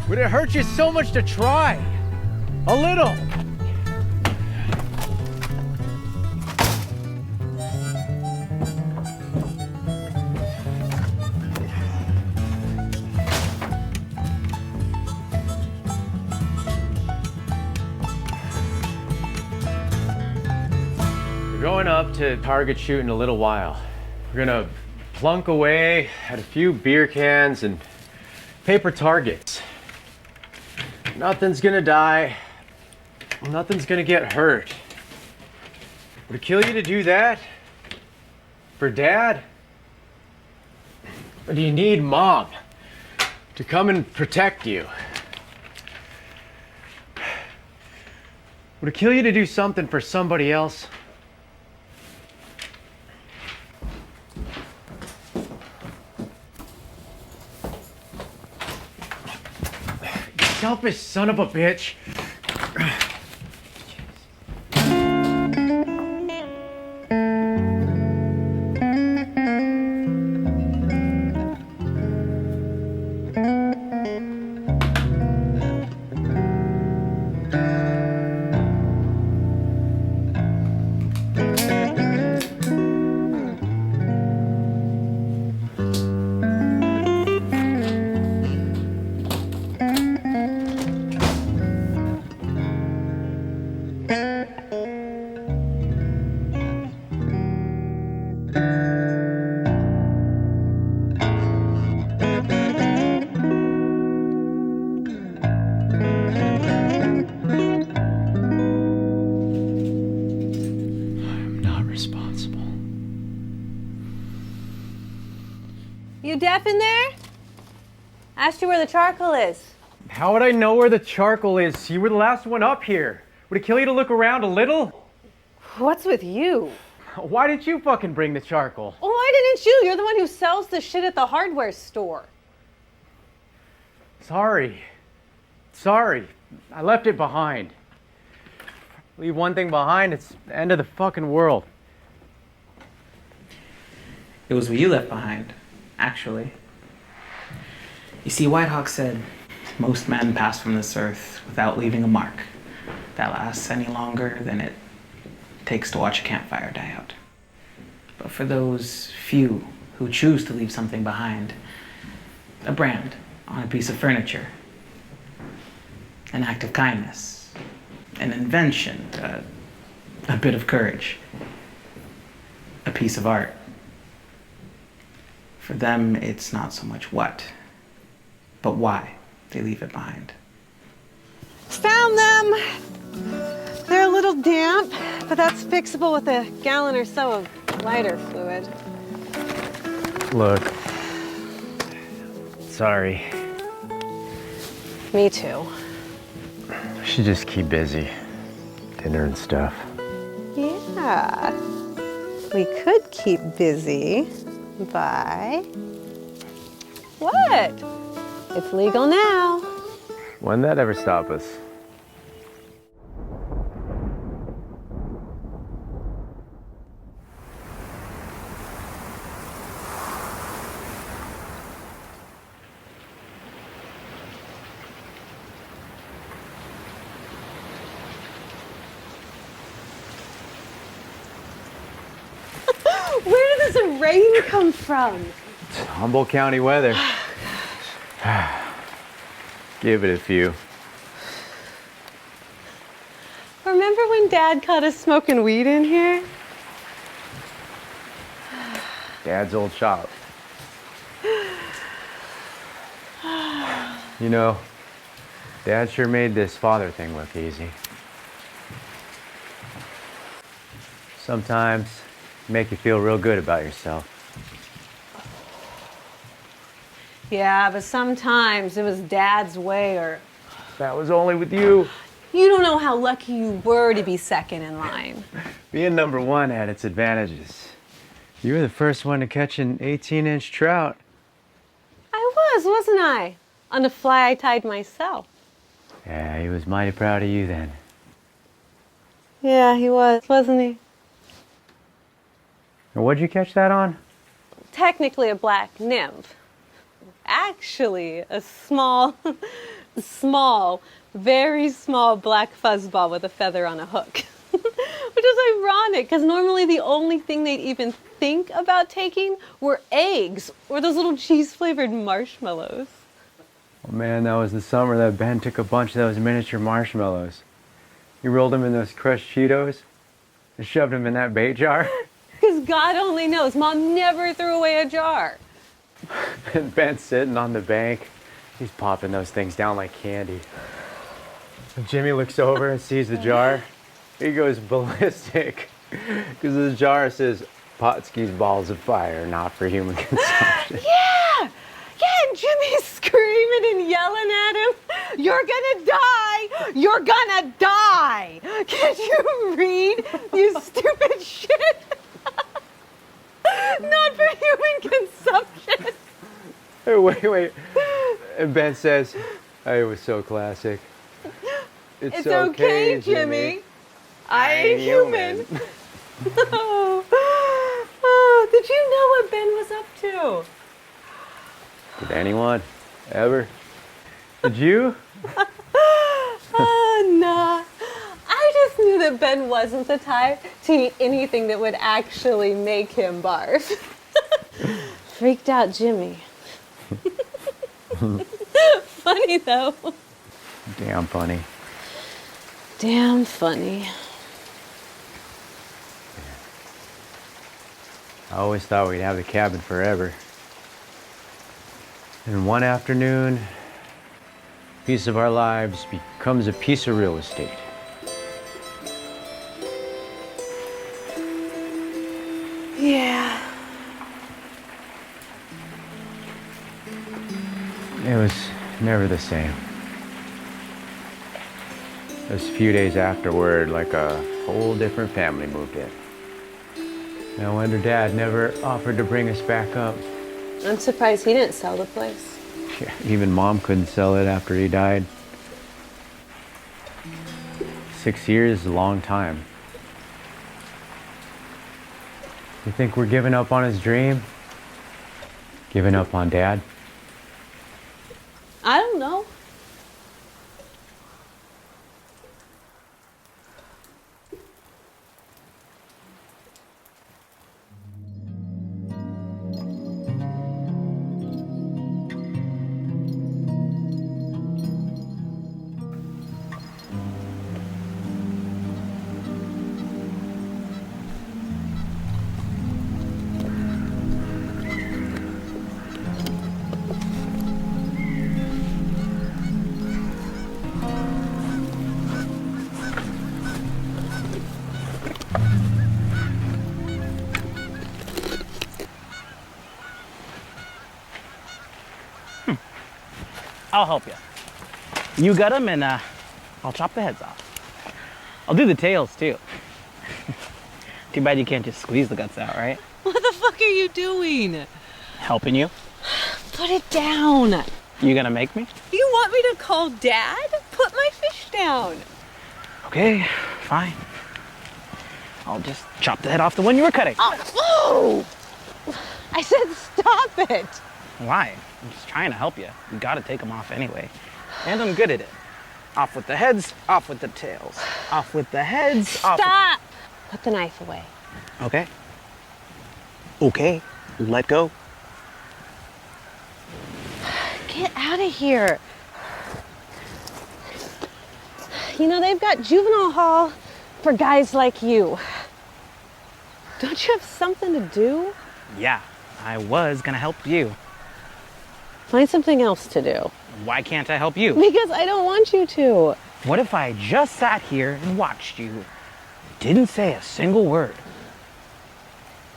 Would it hurt you so much to try? A little. We're going up to target shoot in a little while. We're gonna plunk away at a few beer cans and paper targets. Nothing's gonna die. Nothing's gonna get hurt. Would it kill you to do that? For Dad? Or do you need Mom to come and protect you? Would it kill you to do something for somebody else? You selfish son of a bitch. You deaf in there? Asked you where the charcoal is. How would I know where the charcoal is? You were the last one up here. Would it kill you to look around a little? What's with you? Why didn't you fucking bring the charcoal? Oh, why didn't you? You're the one who sells the shit at the hardware store. Sorry. I left it behind. Leave one thing behind, it's the end of the fucking world. It was what you left behind, actually. You see, Whitehawk said, most men pass from this earth without leaving a mark that lasts any longer than it takes to watch a campfire die out. But for those few who choose to leave something behind, a brand on a piece of furniture, an act of kindness, an invention, a bit of courage, a piece of art. For them, it's not so much what, but why they leave it behind. Found them! They're a little damp, but that's fixable with a gallon or so of lighter fluid. Look. Sorry. Me too. I should just keep busy. Dinner and stuff. Yeah. We could keep busy by... What? It's legal now. When'd that ever stop us? Where did this rain come from? It's Humboldt County weather. Give it a few. Remember when Dad caught us smoking weed in here? Dad's old shop. You know, Dad sure made this father thing look easy. Sometimes make you feel real good about yourself. Yeah, but sometimes it was Dad's way or... That was only with you. You don't know how lucky you were to be second in line. Being number one had its advantages. You were the first one to catch an 18-inch trout. I was, wasn't I? On the fly I tied myself. Yeah, he was mighty proud of you then. Yeah, he was, wasn't he? And what'd you catch that on? Technically a black nymph. Actually, a small, very small black fuzzball with a feather on a hook. Which is ironic, because normally the only thing they'd even think about taking were eggs or those little cheese-flavored marshmallows. Oh man, that was the summer that Ben took a bunch of those miniature marshmallows. He rolled them in those crushed Cheetos and shoved them in that bait jar. Because God only knows, Mom never threw away a jar. And Ben's sitting on the bank. He's popping those things down like candy. Jimmy looks over and sees the jar. He goes ballistic because the jar says Potski's balls of fire, not for human consumption. Yeah! Yeah, and Jimmy's screaming and yelling at him. You're gonna die! You're gonna die! Can't you read, you stupid shit? Not for human consumption. Hey, wait. And Ben says, oh, it was so classic. It's okay, Jimmy. I ain't human. Oh, did you know what Ben was up to? Did anyone ever? Did you? Nah. I just knew that Ben wasn't the type to eat anything that would actually make him barf. Freaked out Jimmy. Funny though. Damn funny. Damn funny. I always thought we'd have the cabin forever. And one afternoon, a piece of our lives becomes a piece of real estate. Yeah. It was never the same. Just a few days afterward, like a whole different family moved in. No wonder Dad never offered to bring us back up. I'm surprised he didn't sell the place. Yeah, even Mom couldn't sell it after he died. 6 years is a long time. You think we're giving up on his dream? Giving up on Dad? I don't know. I'll help you. You gut them and I'll chop the heads off. I'll do the tails too. Too bad you can't just squeeze the guts out, right? What the fuck are you doing? Helping you. Put it down. You gonna make me? You want me to call Dad? Put my fish down. Okay, fine. I'll just chop the head off the one you were cutting. Oh! I said stop it. Why? I'm just trying to help you. You gotta take them off anyway. And I'm good at it. Off with the heads, off with the tails. Off with the heads, off with... Stop! Put the knife away. Okay. Okay, let go. Get out of here. You know, they've got juvenile hall for guys like you. Don't you have something to do? Yeah, I was gonna help you. Find something else to do. Why can't I help you? Because I don't want you to. What if I just sat here and watched you? Didn't say a single word.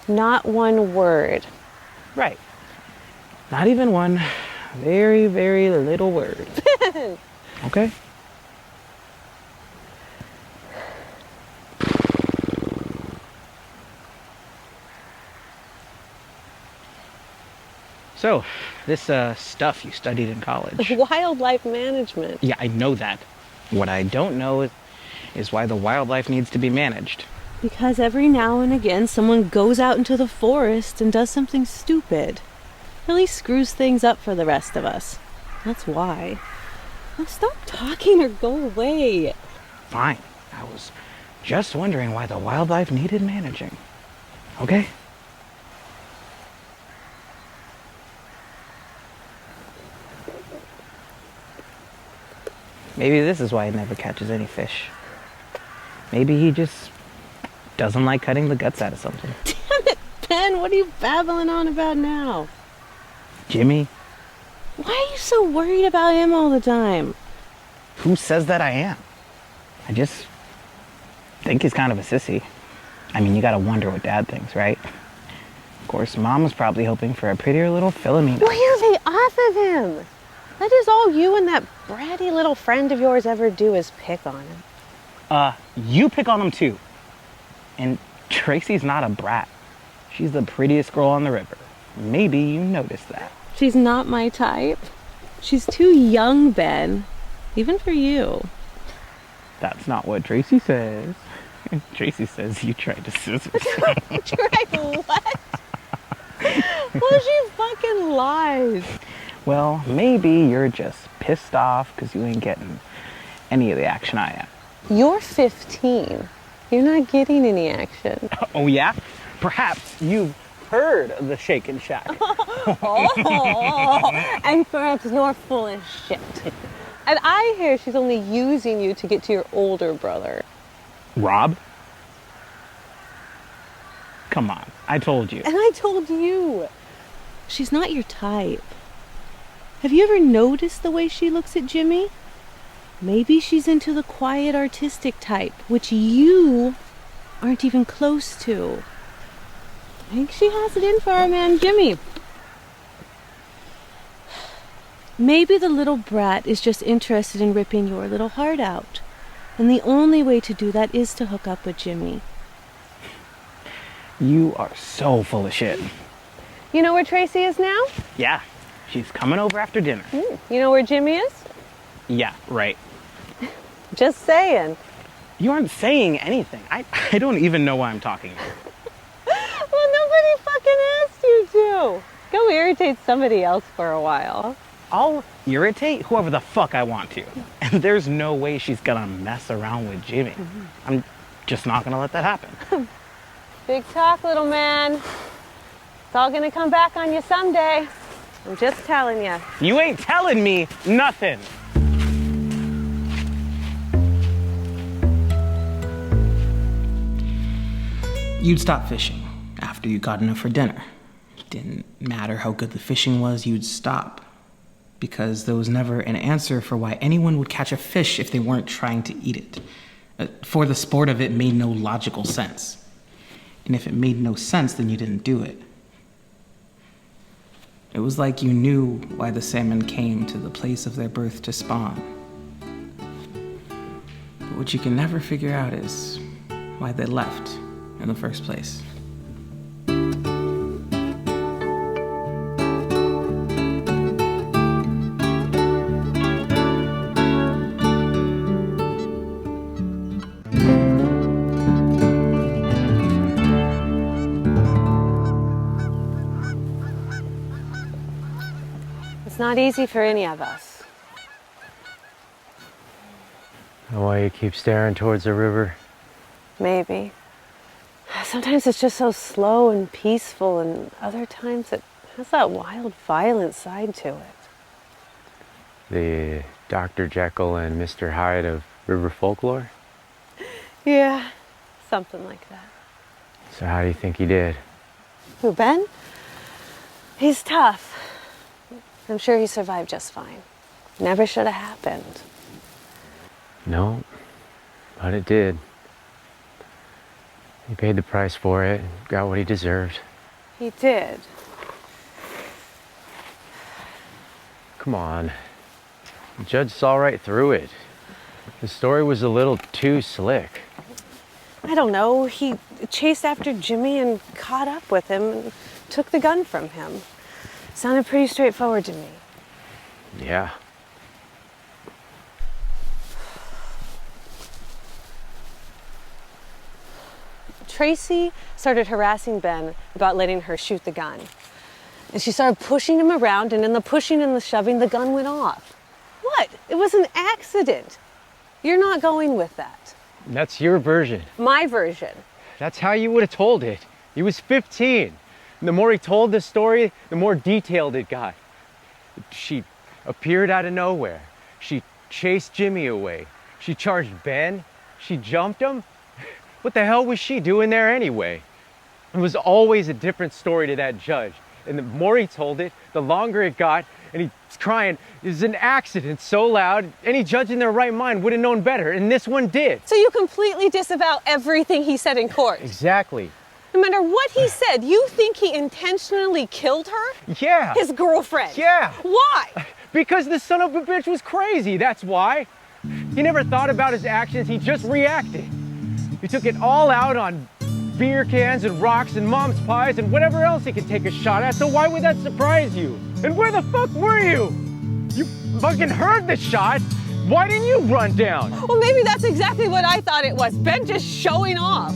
Not one word. Right. Not even one very, very little word. Okay? So, this stuff you studied in college. Wildlife management. Yeah, I know that. What I don't know is why the wildlife needs to be managed. Because every now and again someone goes out into the forest and does something stupid. Really screws things up for the rest of us. That's why. Now stop talking or go away. Fine. I was just wondering why the wildlife needed managing. Okay? Maybe this is why he never catches any fish. Maybe he just doesn't like cutting the guts out of something. Damn it, Ben, what are you babbling on about now? Jimmy? Why are you so worried about him all the time? Who says that I am? I just think he's kind of a sissy. I mean, you gotta wonder what Dad thinks, right? Of course, Mom was probably hoping for a prettier little Philomena. Will you lay off of him? That is all you and that bratty little friend of yours ever do is pick on him. You pick on him too. And Tracy's not a brat. She's the prettiest girl on the river. Maybe you noticed that. She's not my type. She's too young, Ben. Even for you. That's not what Tracy says. Tracy says you tried to scissor me. Tried what? Well, she fucking lies. Well, maybe you're just pissed off because you ain't getting any of the action I am. You're 15. You're not getting any action. Oh, yeah? Perhaps you've heard of the Shake and Shack. And perhaps you're full of shit. And I hear she's only using you to get to your older brother. Rob? Come on, I told you. And I told you. She's not your type. Have you ever noticed the way she looks at Jimmy? Maybe she's into the quiet artistic type, which you aren't even close to. I think she has it in for our man Jimmy. Maybe the little brat is just interested in ripping your little heart out. And the only way to do that is to hook up with Jimmy. You are so full of shit. You know where Tracy is now? Yeah, she's coming over after dinner. You know where Jimmy is? Yeah, right. Just saying. You aren't saying anything. I don't even know why I'm talking to you. Well, nobody fucking asked you to. Go irritate somebody else for a while. I'll irritate whoever the fuck I want to. And there's no way she's gonna mess around with Jimmy. I'm just not gonna let that happen. Big talk, little man. It's all gonna come back on you someday. I'm just telling you. You ain't telling me nothing. You'd stop fishing after you got enough for dinner. Didn't matter how good the fishing was, you'd stop. Because there was never an answer for why anyone would catch a fish if they weren't trying to eat it. For the sport of it made no logical sense. And if it made no sense, then you didn't do it. It was like you knew why the salmon came to the place of their birth to spawn. But what you can never figure out is why they left in the first place. It's not easy for any of us. Why you keep staring towards the river? Maybe. Sometimes it's just so slow and peaceful, and other times it has that wild, violent side to it. The Dr. Jekyll and Mr. Hyde of river folklore? Yeah, something like that. So how do you think he did? Who, Ben? He's tough. I'm sure he survived just fine. Never should have happened. No, but it did. He paid the price for it, got what he deserved. He did. Come on. The judge saw right through it. The story was a little too slick. I don't know. He chased after Jimmy and caught up with him and took the gun from him. Sounded pretty straightforward to me. Yeah. Tracy started harassing Ben about letting her shoot the gun. And she started pushing him around, and in the pushing and the shoving, the gun went off. What? It was an accident. You're not going with that. That's your version. My version. That's how you would have told it. He was 15. And the more he told the story, the more detailed it got. She appeared out of nowhere. She chased Jimmy away. She charged Ben. She jumped him. What the hell was she doing there anyway? It was always a different story to that judge. And the more he told it, the longer it got, and he's crying, "It's an accident so loud, any judge in their right mind would have known better, and this one did." So you completely disavow everything he said in court? Exactly. No matter what he said, you think he intentionally killed her? Yeah. His girlfriend? Yeah. Why? Because the son of a bitch was crazy, that's why. He never thought about his actions, he just reacted. He took it all out on beer cans and rocks and mom's pies and whatever else he could take a shot at, so why would that surprise you? And where the fuck were you? You fucking heard the shot. Why didn't you run down? Well, maybe that's exactly what I thought it was. Ben just showing off.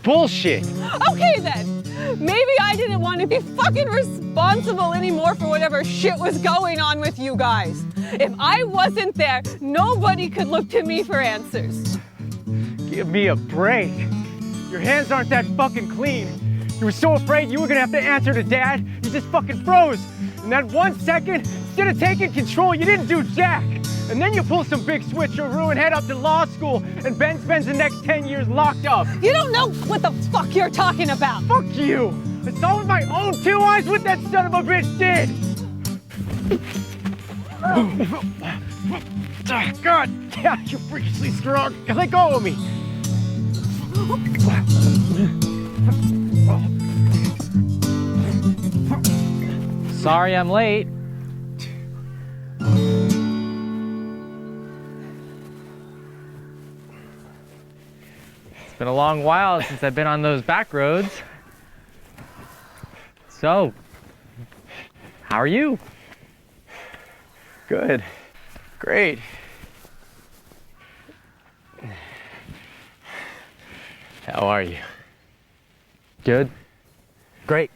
Bullshit. Okay then. Maybe I didn't want to be fucking responsible anymore for whatever shit was going on with you guys. If I wasn't there, nobody could look to me for answers. Give me a break. Your hands aren't that fucking clean. You were so afraid you were gonna have to answer to Dad, you just fucking froze. In that 1 second, instead of taking control, you didn't do jack. And then you pull some big switcheroo and head up to law school, and Ben spends the next 10 years locked up. You don't know what the fuck you're talking about. Fuck you. I saw with my own 2 eyes what that son of a bitch did. God, yeah, you're freakishly strong. Let go of me. Sorry I'm late. It's been a long while since I've been on those back roads. So, how are you? Good. Great. How are you? Good. Great.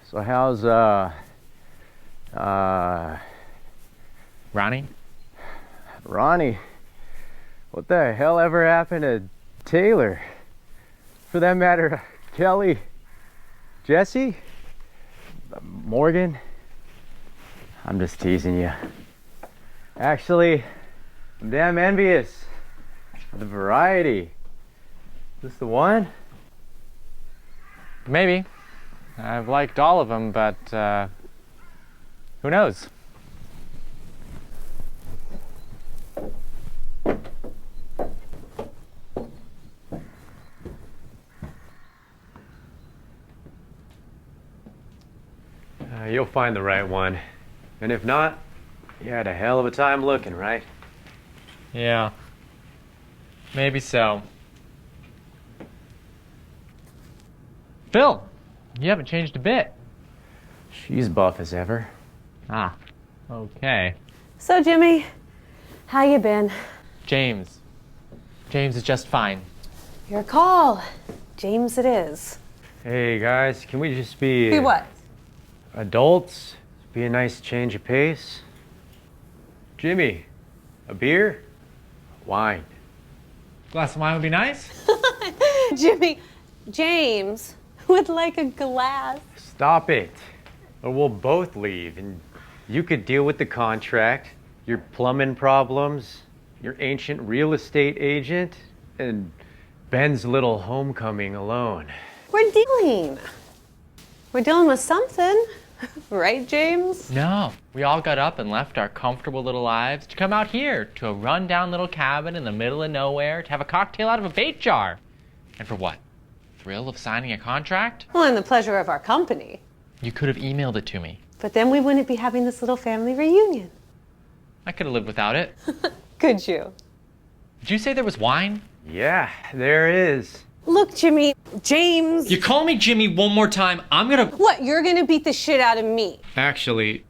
So how's Ronnie? Ronnie? What the hell ever happened to Taylor? For that matter, Kelly, Jesse, Morgan? I'm just teasing you. Actually, I'm damn envious of the variety. Is this the one? Maybe. I've liked all of them, but who knows? You'll find the right one. And if not, you had a hell of a time looking, right? Yeah. Maybe so. Phil, you haven't changed a bit. She's buff as ever. Ah, okay. So, Jimmy, how you been? James. James is just fine. Your call. James it is. Hey guys, can we just be... Be what? Adults? Be a nice change of pace? Jimmy, a beer? Wine. Glass of wine would be nice. Jimmy, James would like a glass. Stop it. Or we'll both leave and you could deal with the contract, your plumbing problems, your ancient real estate agent, and Ben's little homecoming alone. We're dealing. We're dealing with something. Right, James? No, we all got up and left our comfortable little lives to come out here to a rundown little cabin in the middle of nowhere to have a cocktail out of a bait jar. And for what? Thrill of signing a contract? Well, and the pleasure of our company. You could have emailed it to me. But then we wouldn't be having this little family reunion. I could have lived without it. Could you? Did you say there was wine? Yeah, there is. Look, Jimmy, James. You call me Jimmy one more time, I'm gonna... What, you're gonna beat the shit out of me? Actually,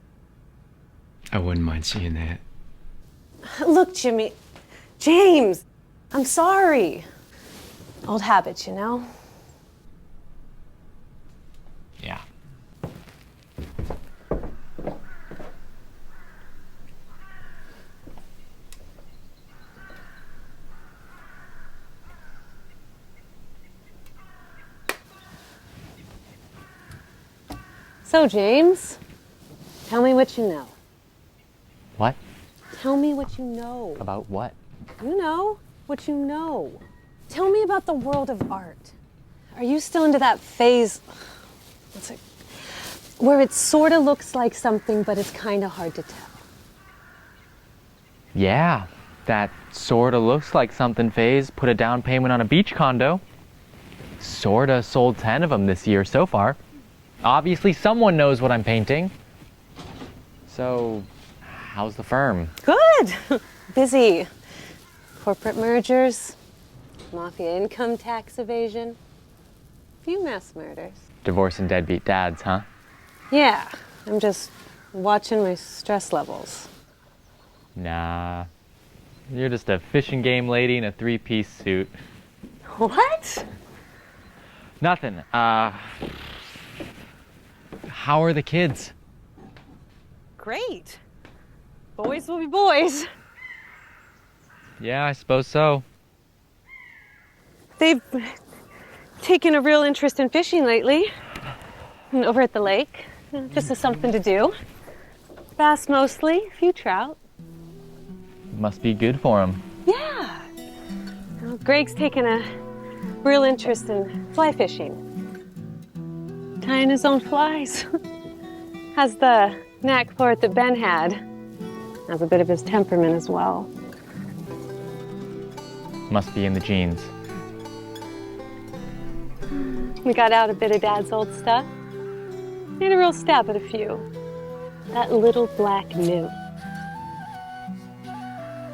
I wouldn't mind seeing that. Look, Jimmy, James, I'm sorry. Old habits, you know? Yeah. So, James, tell me what you know. What? Tell me what you know. About what? You know what you know. Tell me about the world of art. Are you still into that phase, what's it, where it sort of looks like something, but it's kind of hard to tell? Yeah, that sorta looks like something phase. Put a down payment on a beach condo. Sorta sold 10 of them this year so far. Obviously someone knows what I'm painting. So, how's the firm? Good. Busy. Corporate mergers, mafia income tax evasion, few mass murders. Divorce and deadbeat dads, huh? Yeah, I'm just watching my stress levels. Nah. You're just a fishing game lady in a 3-piece suit. What? Nothing. How are the kids? Great. Boys will be boys. Yeah, I suppose so. They've taken a real interest in fishing lately. And over at the lake, just as something to do. Bass mostly, a few trout. Must be good for them. Yeah. Well, Greg's taken a real interest in fly fishing. Tying his own flies. Has the knack for it that Ben had. Has a bit of his temperament as well. Must be in the genes. We got out a bit of Dad's old stuff. Made a real stab at a few. That little black nymph.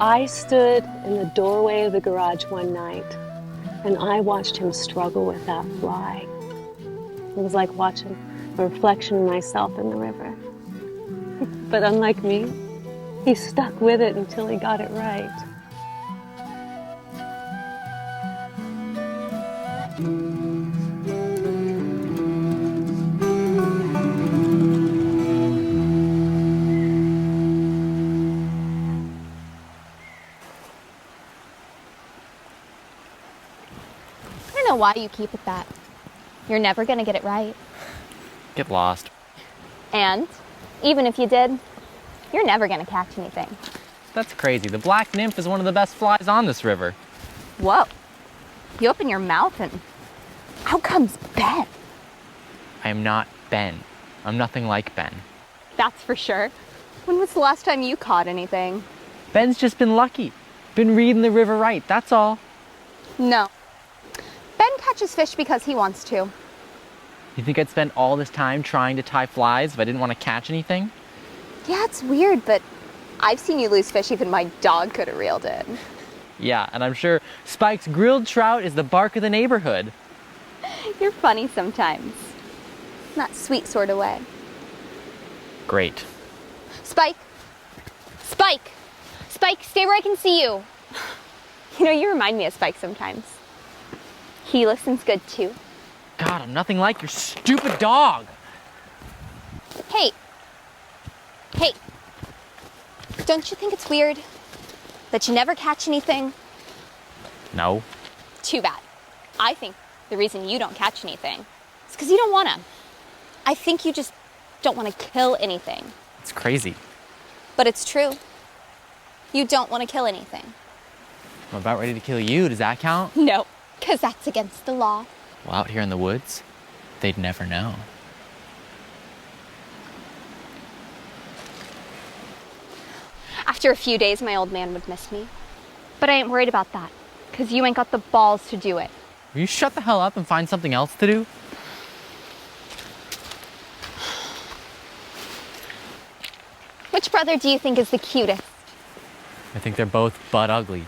I stood in the doorway of the garage one night, and I watched him struggle with that fly. It was like watching a reflection of myself in the river. But unlike me, he stuck with it until he got it right. I don't know why you keep it that. You're never gonna get it right. Get lost. And even if you did, you're never gonna catch anything. That's crazy. The black nymph is one of the best flies on this river. Whoa. You open your mouth and out comes Ben. I am not Ben. I'm nothing like Ben. That's for sure. When was the last time you caught anything? Ben's just been lucky. Been reading the river right, that's all. No. Ben catches fish because he wants to. You think I'd spend all this time trying to tie flies if I didn't want to catch anything? Yeah, it's weird, but I've seen you lose fish even my dog could have reeled in. Yeah, and I'm sure Spike's grilled trout is the bark of the neighborhood. You're funny sometimes. In that sweet sort of way. Great. Spike! Spike! Spike, stay where I can see you. You know, you remind me of Spike sometimes. He listens good too. God, I'm nothing like your stupid dog. Hey. Hey. Don't you think it's weird that you never catch anything? No. Too bad. I think the reason you don't catch anything is because you don't want to. I think you just don't want to kill anything. It's crazy. But it's true. You don't want to kill anything. I'm about ready to kill you. Does that count? No, because that's against the law. Well, out here in the woods, they'd never know. After a few days, my old man would miss me. But I ain't worried about that, because you ain't got the balls to do it. Will you shut the hell up and find something else to do? Which brother do you think is the cutest? I think they're both butt ugly.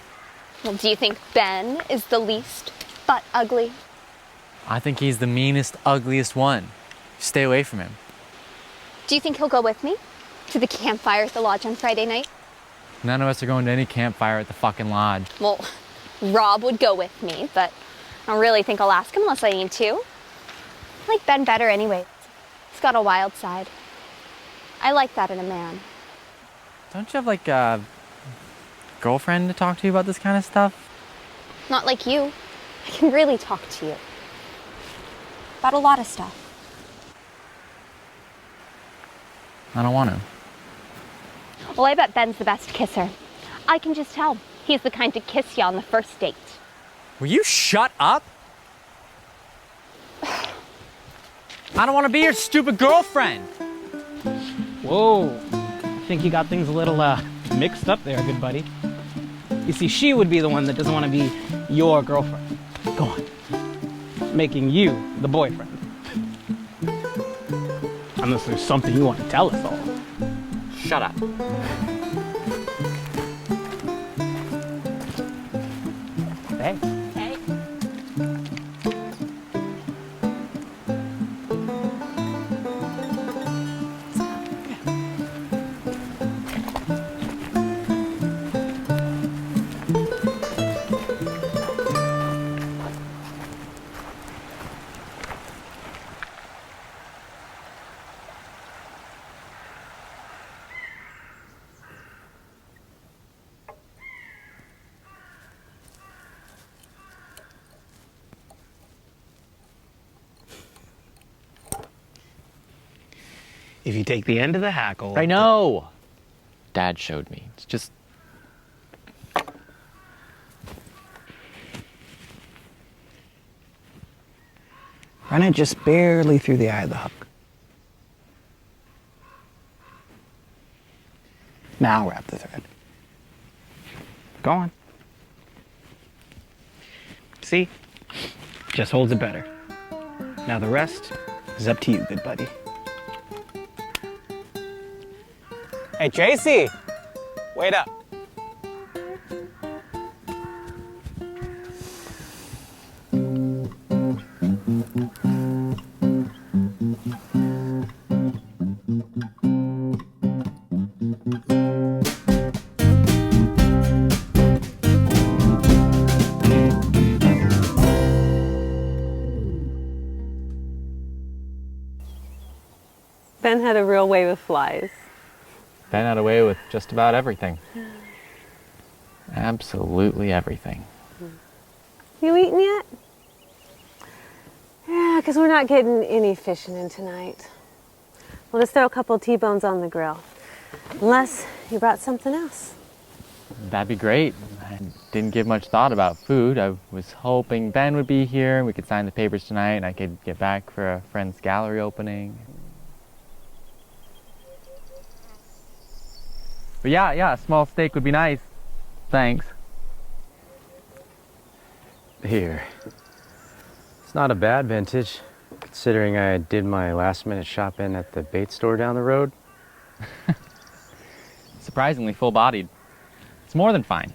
Well, do you think Ben is the least but ugly? I think he's the meanest, ugliest one. Stay away from him. Do you think he'll go with me to the campfire at the lodge on Friday night? None of us are going to any campfire at the fucking lodge. Well, Rob would go with me, but I don't really think I'll ask him unless I need to. I like Ben better anyway. He's got a wild side. I like that in a man. Don't you have like a girlfriend to talk to about this kind of stuff? Not like you. I can really talk to you. About a lot of stuff. I don't want to. Well, I bet Ben's the best kisser. I can just tell. He's the kind to kiss you on the first date. Will you shut up? I don't want to be your stupid girlfriend. Whoa, I think you got things a little mixed up there, good buddy. You see, she would be the one that doesn't want to be your girlfriend. Go on, making you the boyfriend. Unless there's something you want to tell us all. Shut up. Hey. Hey. If you take the end of the hackle... I know. Dad showed me. It's just... Run it just barely through the eye of the hook. Now wrap the thread. Go on. See? Just holds it better. Now the rest is up to you, good buddy. Hey, Tracy! Wait up. Ben had a real way with flies. Ben had away with just about everything. Absolutely everything. You eaten yet? Yeah, because we're not getting any fishing in tonight. We'll just throw a couple T-bones on the grill. Unless you brought something else. That'd be great. I didn't give much thought about food. I was hoping Ben would be here and we could sign the papers tonight and I could get back for a friend's gallery opening. But yeah, a small steak would be nice. Thanks. Here. It's not a bad vintage, considering I did my last minute shopping at the bait store down the road. Surprisingly full-bodied. It's more than fine.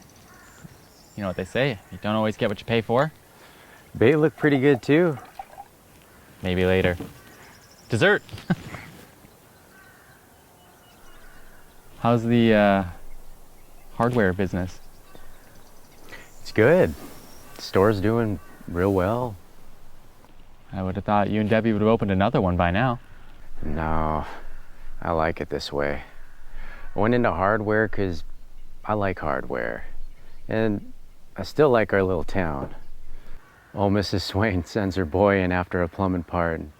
You know what they say, you don't always get what you pay for. Bait looked pretty good too. Maybe later. Dessert! How's the hardware business? It's good. The store's doing real well. I would have thought you and Debbie would have opened another one by now. No, I like it this way. I went into hardware because I like hardware. And I still like our little town. Old Mrs. Swain sends her boy in after a plumbing part. And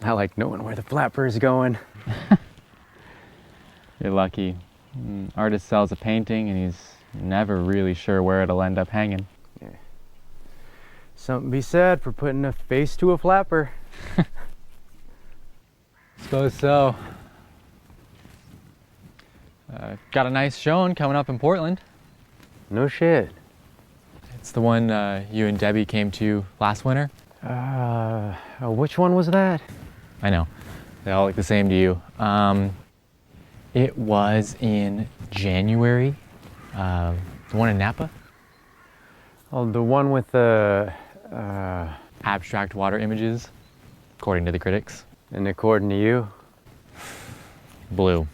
I like knowing where the flapper's going. You're lucky. Artist sells a painting and he's never really sure where it'll end up hanging. Yeah. Something to be said for putting a face to a flapper. Suppose so. Got a nice showing coming up in Portland. No shit. It's the one you and Debbie came to last winter. Which one was that? I know. They all look the same to you. It was in January. The one in Napa. Oh, the one with the... Abstract water images, according to the critics. And according to you? Blue.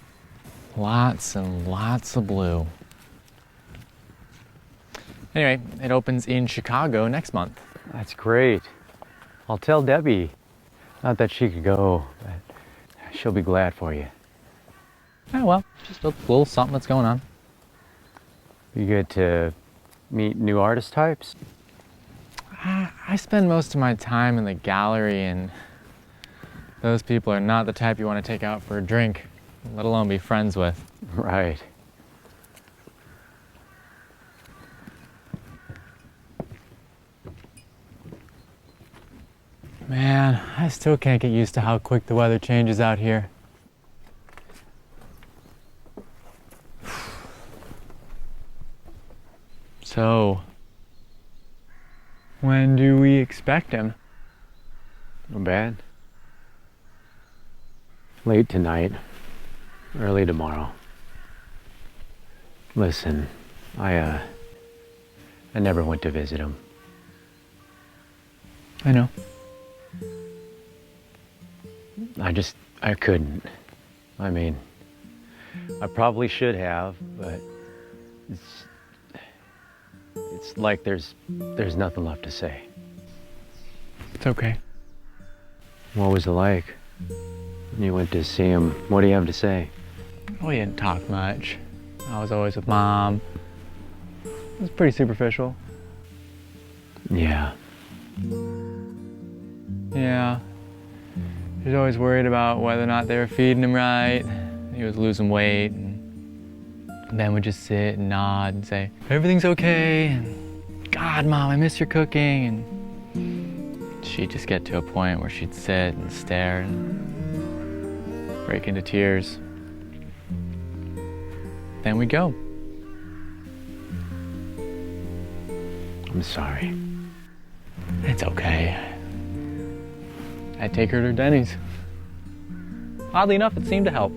Lots and lots of blue. Anyway, it opens in Chicago next month. That's great. I'll tell Debbie. Not that she could go, but she'll be glad for you. Oh well, just a little something that's going on. You get to meet new artist types? I spend most of my time in the gallery and those people are not the type you want to take out for a drink, let alone be friends with. Right. Man, I still can't get used to how quick the weather changes out here. So, when do we expect him? Not bad. Late tonight, early tomorrow. Listen, I never went to visit him. I know. I couldn't. I mean, I probably should have, but it's like there's nothing left to say. It's okay. What was it like? You went to see him. What do you have to say? We didn't talk much. I was always with Mom. It was pretty superficial. Yeah. Yeah. She was always worried about whether or not they were feeding him right. He was losing weight. And Ben would just sit and nod and say, everything's okay. And, God, Mom, I miss your cooking. And she'd just get to a point where she'd sit and stare and break into tears. Then we'd go. I'm sorry. It's okay. I'd take her to Denny's. Oddly enough, it seemed to help.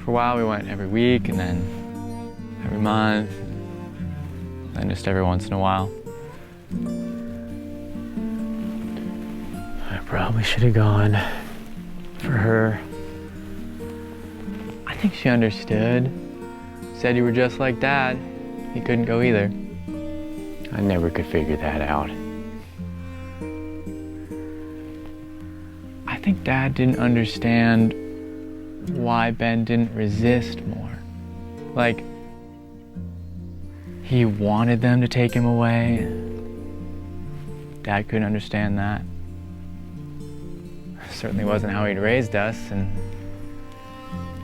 For a while, we went every week, and then every month, and just every once in a while. I probably should have gone for her. I think she understood. Said you were just like Dad. He couldn't go either. I never could figure that out. I think Dad didn't understand why Ben didn't resist more. Like, he wanted them to take him away. Dad couldn't understand that. Certainly wasn't how he'd raised us, and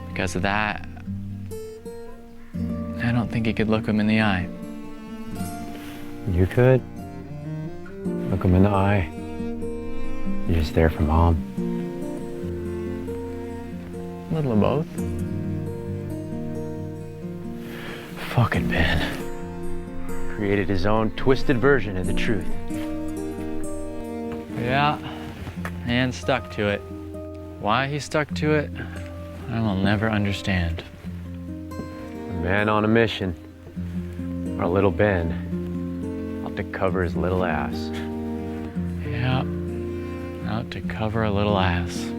because of that, I don't think he could look him in the eye. You could. Look him in the eye. You're just there for Mom. A little of both. Fucking Ben. Created his own twisted version of the truth. Yeah, and stuck to it. Why he stuck to it, I will never understand. A man on a mission. Our little Ben. Out to cover his little ass. Yeah, out to cover a little ass.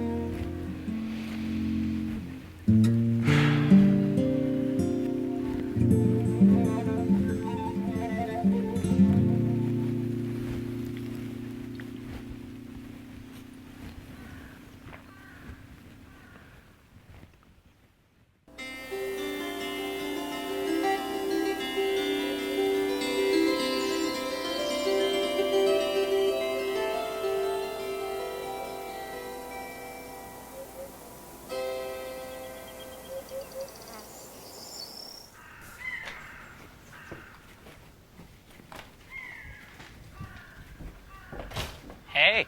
Hey,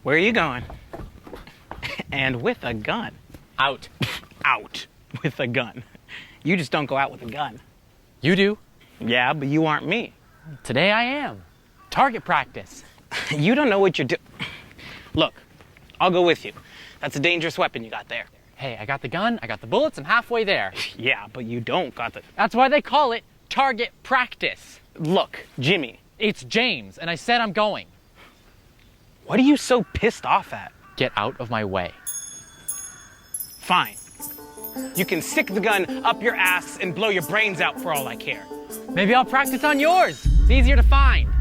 where are you going? And with a gun. Out. Out with a gun. You just don't go out with a gun. You do. Yeah, but you aren't me. Today I am. Target practice. You don't know what you're doing. Look, I'll go with you. That's a dangerous weapon you got there. Hey, I got the gun, I got the bullets, I'm halfway there. Yeah, but you don't got the... That's why they call it target practice. Look, Jimmy. It's James, and I said I'm going. What are you so pissed off at? Get out of my way. Fine. You can stick the gun up your ass and blow your brains out for all I care. Maybe I'll practice on yours. It's easier to find.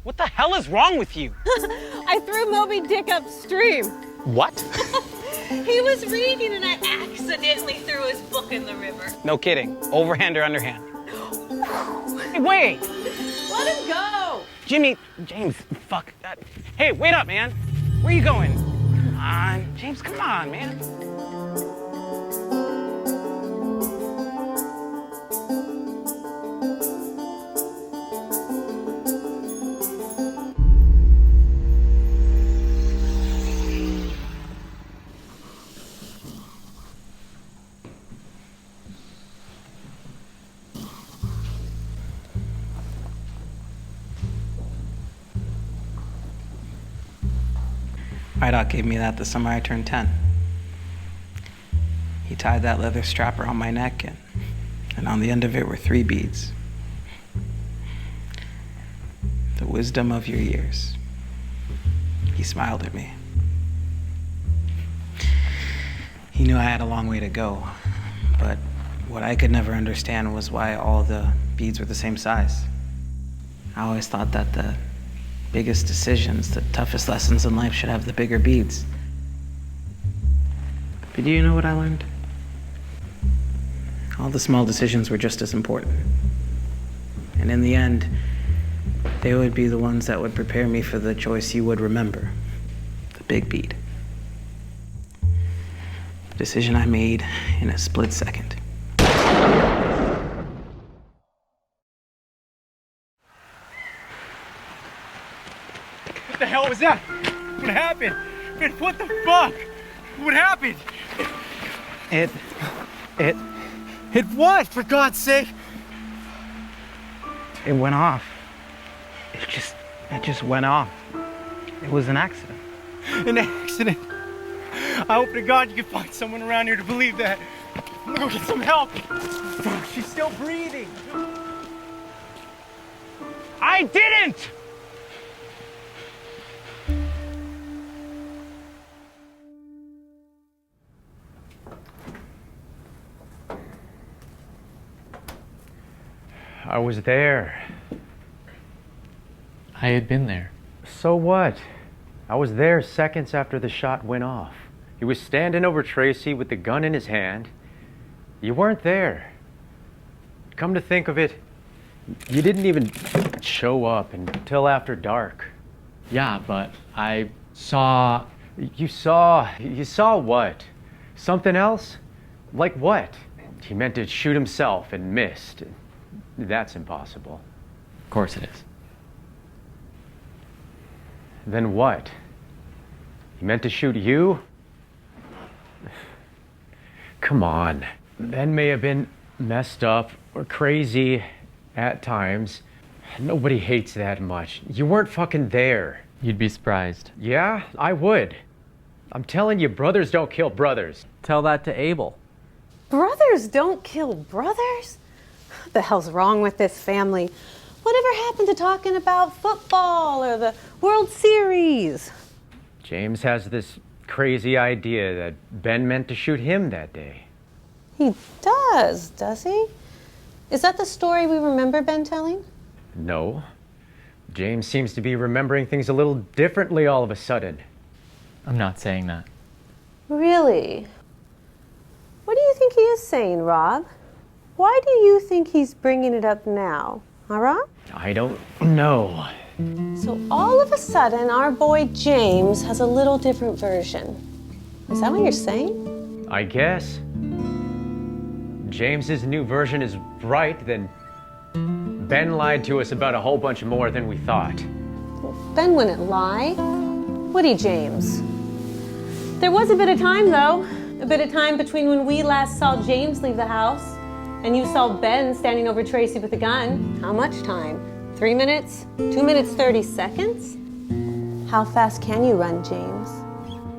What the hell is wrong with you? I threw Moby Dick upstream. What? He was reading and I accidentally threw his book in the river. No kidding. Overhand or underhand? Hey, wait! Let him go! James, fuck that. Hey, wait up, man. Where are you going? Come on, James, come on, man. My doc gave me that the summer I turned 10. He tied that leather strap around my neck, and on the end of it were 3 beads. The wisdom of your years. He smiled at me. He knew I had a long way to go, but what I could never understand was why all the beads were the same size. I always thought that the biggest decisions, the toughest lessons in life should have the bigger beads. But do you know what I learned? All the small decisions were just as important. And in the end, they would be the ones that would prepare me for the choice you would remember, the big bead. The decision I made in a split second. What the hell was that? What happened? Man, what the fuck? What happened? It It what, for God's sake? went off. It just went off. It was an accident. An accident? I hope to God you can find someone around here to believe that. I'm gonna go get some help. Fuck, she's still breathing. I didn't! I was there. I had been there. So what? I was there seconds after the shot went off. He was standing over Tracy with the gun in his hand. You weren't there. Come to think of it, you didn't even show up until after dark. Yeah, but I saw... You saw what? Something else? Like what? He meant to shoot himself and missed. That's impossible. Of course it is. Then what? He meant to shoot you? Come on. Ben may have been messed up or crazy at times. Nobody hates that much. You weren't fucking there. You'd be surprised. Yeah, I would. I'm telling you, brothers don't kill brothers. Tell that to Abel. Brothers don't kill brothers? What the hell's wrong with this family? Whatever happened to talking about football or the World Series? James has this crazy idea that Ben meant to shoot him that day. He does he? Is that the story we remember Ben telling? No. James seems to be remembering things a little differently all of a sudden. I'm not saying that. Really? What do you think he is saying, Rob? Why do you think he's bringing it up now? Huh, Rob? I don't know. So all of a sudden, our boy James has a little different version. Is that what you're saying? I guess. James's new version is right, then Ben lied to us about a whole bunch more than we thought. Well, Ben wouldn't lie. Would he, James? There was a bit of time, though. A bit of time between when we last saw James leave the house and you saw Ben standing over Tracy with a gun. How much time? 3 minutes? 2 minutes, 30 seconds? How fast can you run, James?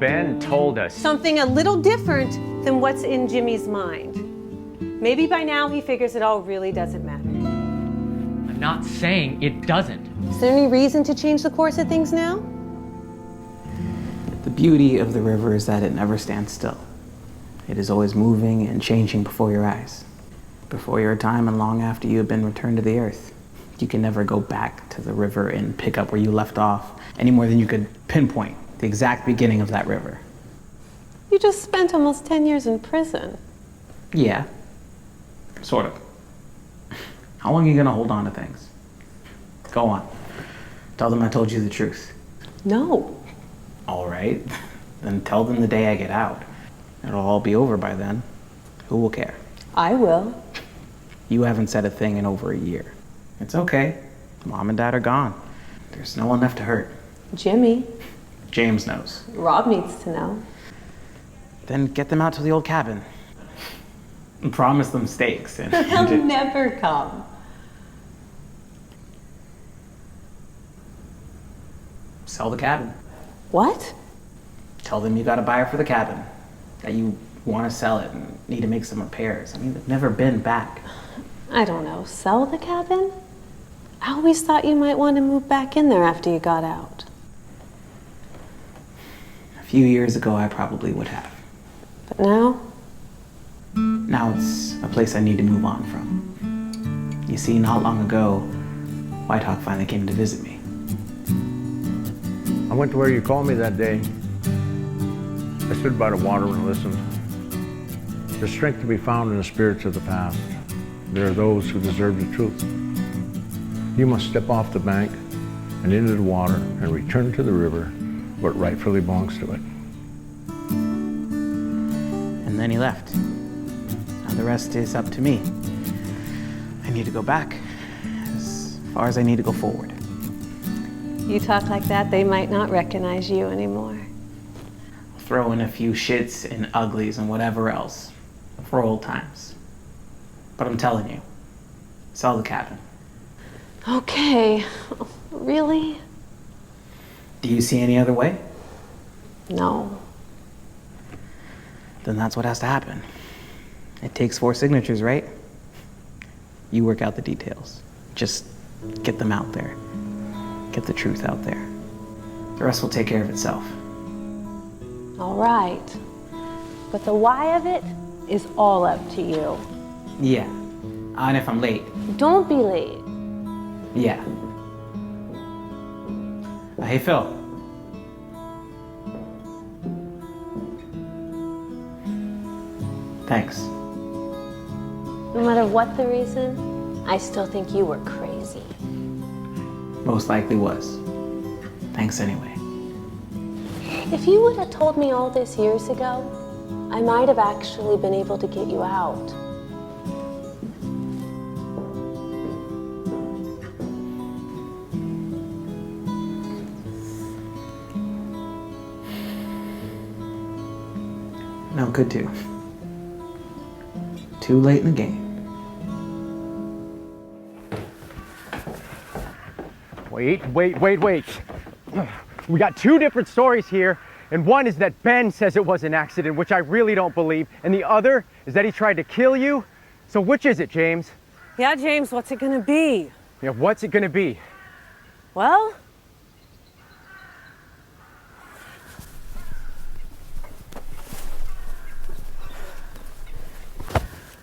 Ben told us. Something a little different than what's in Jimmy's mind. Maybe by now he figures it all really doesn't matter. I'm not saying it doesn't. Is there any reason to change the course of things now? The beauty of the river is that it never stands still. It is always moving and changing before your eyes. Before your time and long after you have been returned to the earth. You can never go back to the river and pick up where you left off any more than you could pinpoint the exact beginning of that river. You just spent almost 10 years in prison. Yeah, sort of. How long are you gonna hold on to things? Go on. Tell them I told you the truth. No. All right, then tell them the day I get out. It'll all be over by then. Who will care? I will. You haven't said a thing in over a year. It's okay. Mom and Dad are gone. There's no one left to hurt. Jimmy. James knows. Rob needs to know. Then get them out to the old cabin. And promise them steaks. And They'll never come. Sell the cabin. What? Tell them you got a buyer for the cabin, that you want to sell it and need to make some repairs. I mean, they've never been back. I don't know, sell the cabin? I always thought you might want to move back in there after you got out. A few years ago, I probably would have. But now? Now it's a place I need to move on from. You see, not long ago, White Hawk finally came to visit me. I went to where you called me that day. I stood by the water and listened. There's strength to be found in the spirits of the past. There are those who deserve the truth. You must step off the bank and into the water and return to the river where it rightfully belongs to it. And then he left. Now the rest is up to me. I need to go back as far as I need to go forward. You talk like that, they might not recognize you anymore. Throw in a few shits and uglies and whatever else for old times. But I'm telling you, sell the cabin. Okay, really? Do you see any other way? No. Then that's what has to happen. It takes 4 signatures, right? You work out the details. Just get them out there. Get the truth out there. The rest will take care of itself. All right. But the why of it is all up to you. Yeah. And if I'm late. Don't be late. Yeah. Hey, Phil. Thanks. No matter what the reason, I still think you were crazy. Most likely was. Thanks anyway. If you would have told me all this years ago, I might have actually been able to get you out. No, could do. Too late in the game. Wait. We got 2 different stories here, and one is that Ben says it was an accident, which I really don't believe, and the other is that he tried to kill you. So which is it, James? Yeah, James, what's it gonna be? Yeah, what's it gonna be? Well,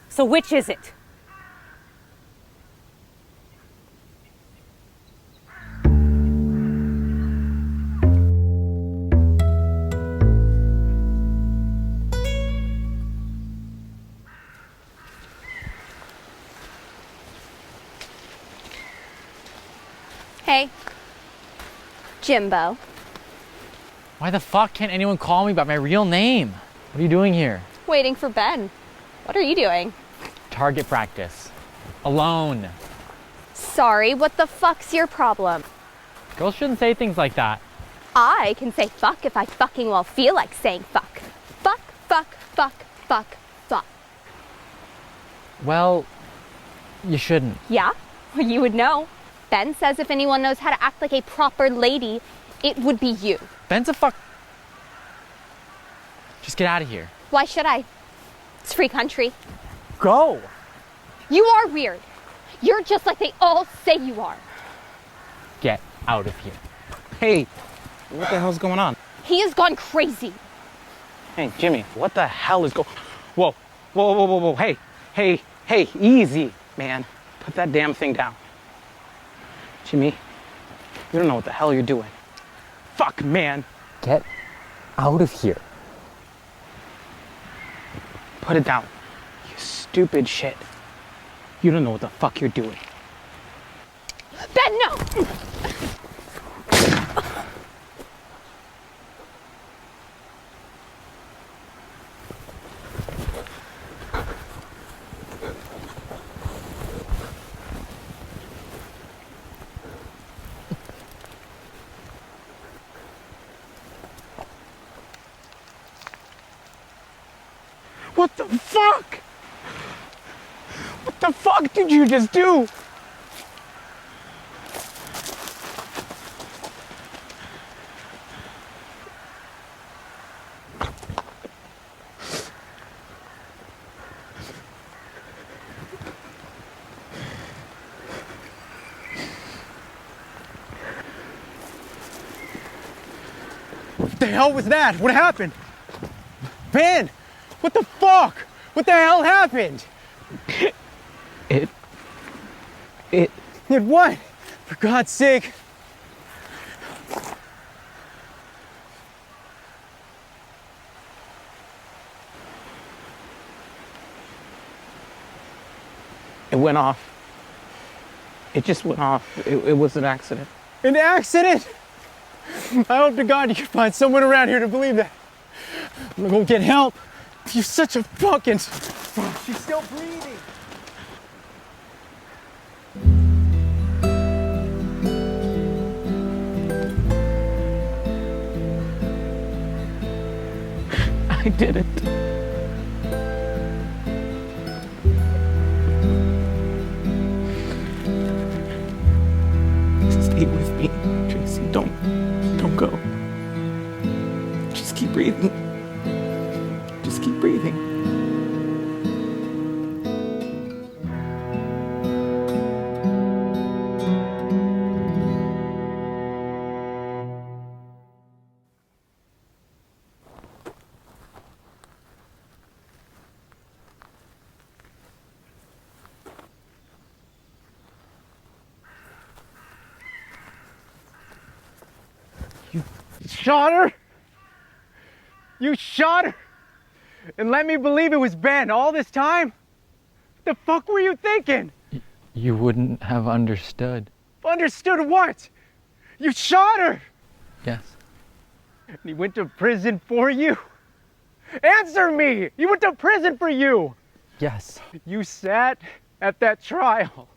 so which is it? Hey, Jimbo. Why the fuck can't anyone call me by my real name? What are you doing here? Waiting for Ben. What are you doing? Target practice. Alone. Sorry, what the fuck's your problem? Girls shouldn't say things like that. I can say fuck if I fucking well feel like saying fuck. Fuck, fuck, fuck, fuck, fuck. Well, you shouldn't. Yeah? Well, you would know. Ben says if anyone knows how to act like a proper lady, it would be you. Ben's a fuck. Just get out of here. Why should I? It's free country. Go! You are weird. You're just like they all say you are. Get out of here. Hey, what the hell's going on? He has gone crazy. Hey, Jimmy, what the hell is Whoa. Hey, easy, man. Put that damn thing down. Jimmy, you don't know what the hell you're doing. Fuck, man. Get out of here. Put it down. You stupid shit. You don't know what the fuck you're doing. Ben, no! What the fuck? What the fuck did you just do? the hell was that? What happened? Ben, what the fuck? What the hell happened? It What? For God's sake. went off. It just went off. It was an accident. An accident? I hope to God you can find someone around here to believe that. I'm gonna go get help. You're such a fucking... She's still bleeding. I did it. Stay with me, Tracy. Don't go. Just keep breathing. Just keep breathing. Shot her? You shot her? And let me believe it was Ben all this time? What the fuck were you thinking? You wouldn't have understood. Understood what? You shot her! Yes. And he went to prison for you? Answer me! He went to prison for you! Yes. You sat at that trial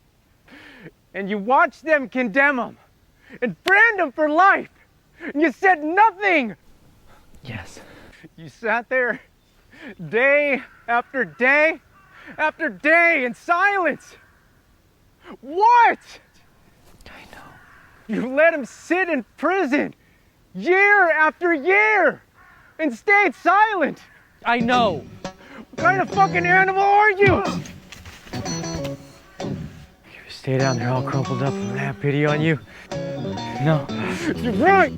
and you watched them condemn him and brand him for life. And you said nothing! Yes. You sat there day after day after day in silence. What? I know. You let him sit in prison year after year and stayed silent. I know. What kind of fucking animal are you? You stay down there all crumpled up and have pity on you? No. You're right.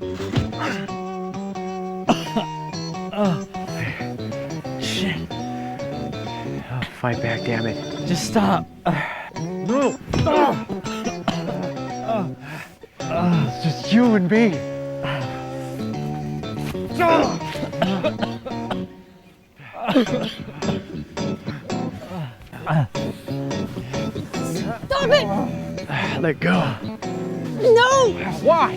Shit. Oh, fight back, damn it. Just stop. No. It's just you and me. Stop it! Let go. No! Why?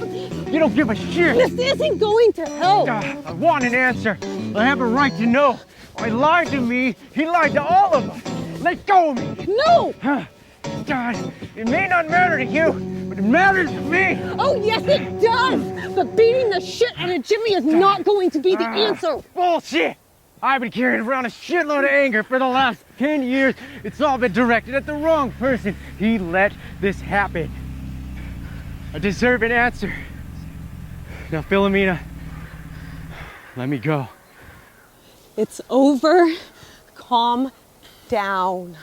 You don't give a shit. This isn't going to help. I want an answer. I have a right to know. He lied to me. He lied to all of us. Let go of me. No! God, it may not matter to you, but it matters to me. Oh, yes, it does. But beating the shit out of Jimmy is not going to be the answer. Bullshit. I've been carrying around a shitload of anger for the last 10 years. It's all been directed at the wrong person. He let this happen. I deserve an answer. Now, Philomena, let me go. It's over. Calm down.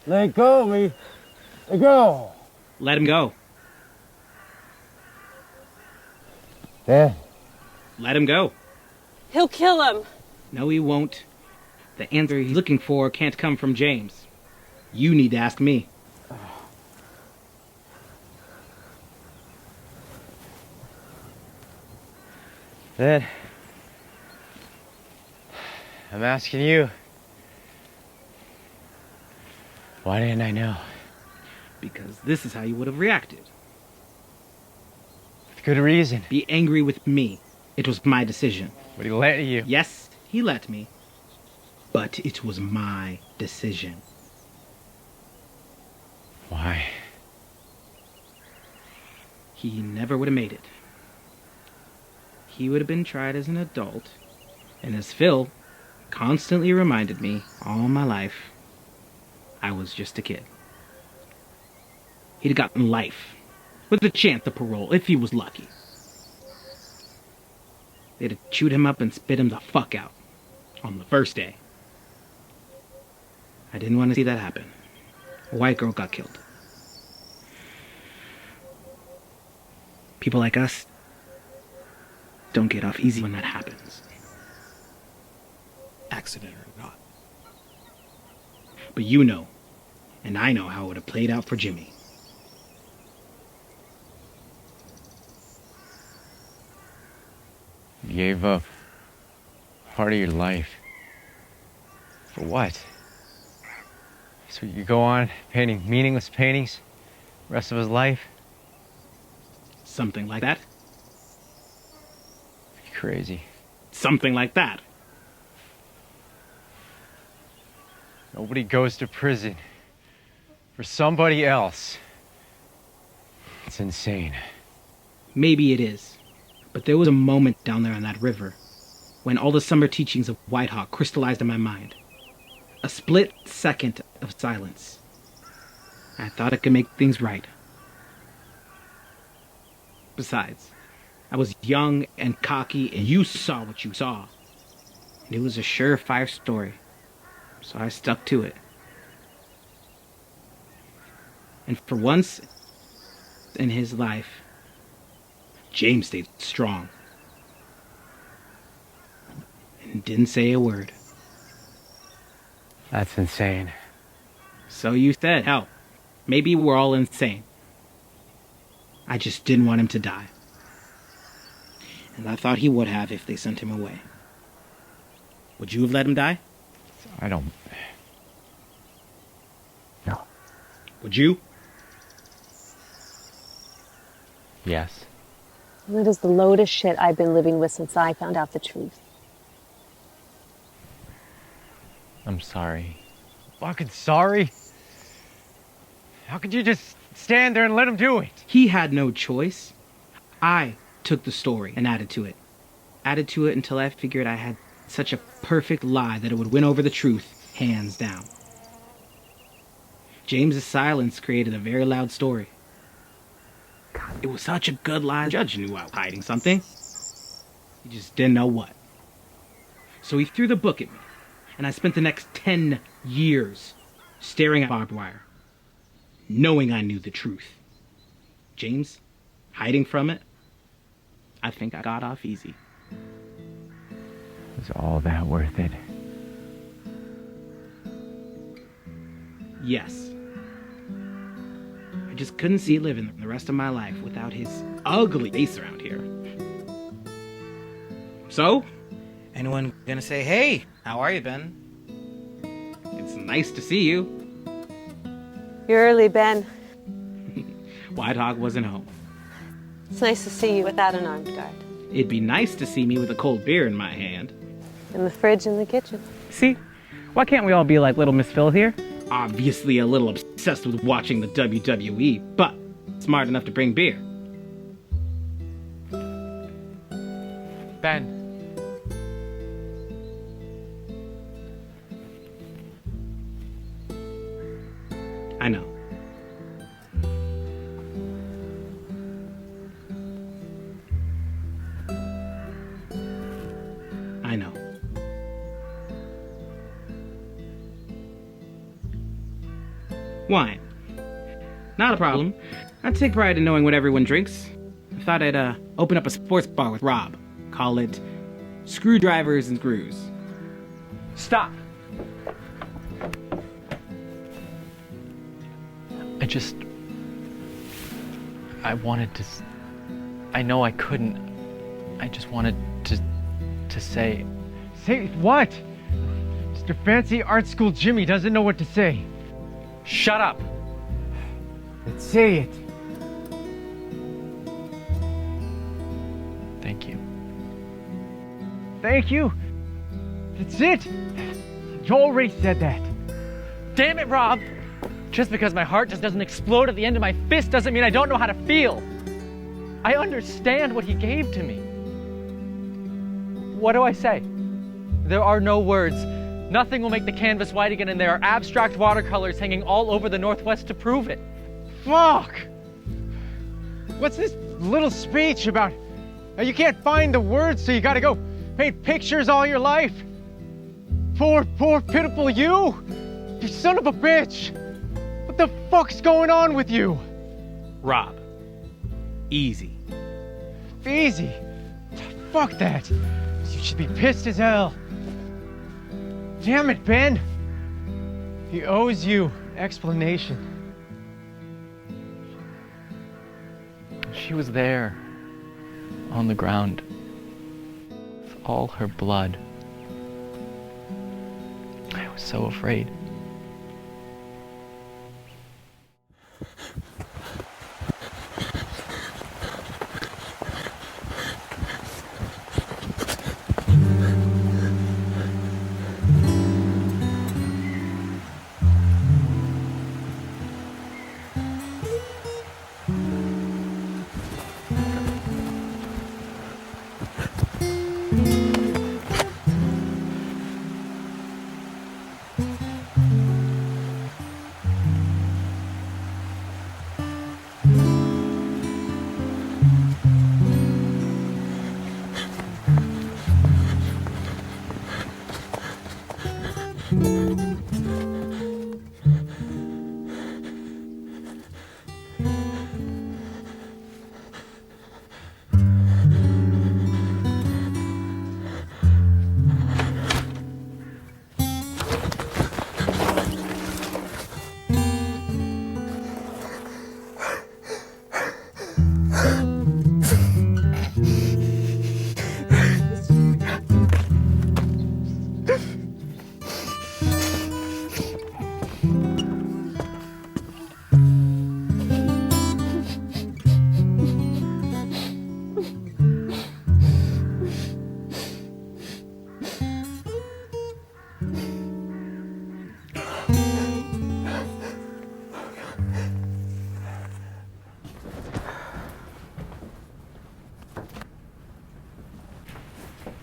Let go of me. Let go. Let him go. Dad. Let him go. He'll kill him. No, he won't. The answer he's looking for can't come from James. You need to ask me. Dad. I'm asking you. Why didn't I know? Because this is how you would have reacted. With good reason. Be angry with me. It was my decision. But he let you. Yes, he let me. But it was my decision. Why? He never would have made it. He would have been tried as an adult. And as Phil constantly reminded me all my life, I was just a kid. He'd have gotten life, with a chance of parole, if he was lucky. They'd have chewed him up and spit him the fuck out on the first day. I didn't want to see that happen. A white girl got killed. People like us don't get off easy when that happens. Accident or not. But you know, and I know how it would have played out for Jimmy. You gave up part of your life. For what? So you go on painting meaningless paintings the rest of his life? Something like that. You're crazy. Something like that. Nobody goes to prison for somebody else. It's insane. Maybe it is. But there was a moment down there on that river when all the summer teachings of Whitehawk crystallized in my mind. A split second of silence. I thought it could make things right. Besides, I was young and cocky, and you saw what you saw. And it was a surefire story, so I stuck to it. And for once in his life, James stayed strong. And didn't say a word. That's insane. So you said. Hell, maybe we're all insane. I just didn't want him to die. And I thought he would have if they sent him away. Would you have let him die? I don't... No. Would you? Yes. That is the loadest shit I've been living with since I found out the truth. I'm sorry. Fucking sorry? How could you just stand there and let him do it? He had no choice. I took the story and added to it. Added to it until I figured I had such a perfect lie that it would win over the truth, hands down. James's silence created a very loud story. It was such a good lie. The judge knew I was hiding something. He just didn't know what. So he threw the book at me, and I spent the next 10 years staring at barbed wire, knowing I knew the truth. James, hiding from it, I think I got off easy. Was all that worth it? Yes. I just couldn't see living the rest of my life without his ugly face around here. So, anyone gonna say, hey, how are you, Ben? It's nice to see you. You're early, Ben. Whitehawk wasn't home. It's nice to see you without an armed guard. It'd be nice to see me with a cold beer in my hand. And the fridge in the kitchen. See? Why can't we all be like little Miss Phil here? Obviously a little obsessed with watching the WWE, but smart enough to bring beer. Ben. I know. I know. Wine. Not a problem. I take pride in knowing what everyone drinks. I thought I'd open up a sports bar with Rob. Call it Screwdrivers and Screws. Stop. I wanted to, I know I couldn't, I just wanted to say. Say what? Mr. Fancy Art School Jimmy doesn't know what to say. Shut up. Let's say it. Thank you. Thank you. That's it. You already said that. Damn it, Rob! Just because my heart just doesn't explode at the end of my fist doesn't mean I don't know how to feel. I understand what he gave to me. What do I say? There are no words. Nothing will make the canvas white again, and there are abstract watercolors hanging all over the Northwest to prove it. Fuck! What's this little speech about? You can't find the words, so you gotta go paint pictures all your life? Poor, pitiful you! You son of a bitch! What the fuck's going on with you? Rob, easy. Easy. Fuck that. You should be pissed as hell. Damn it, Ben. He owes you an explanation. She was there, on the ground, with all her blood. I was so afraid.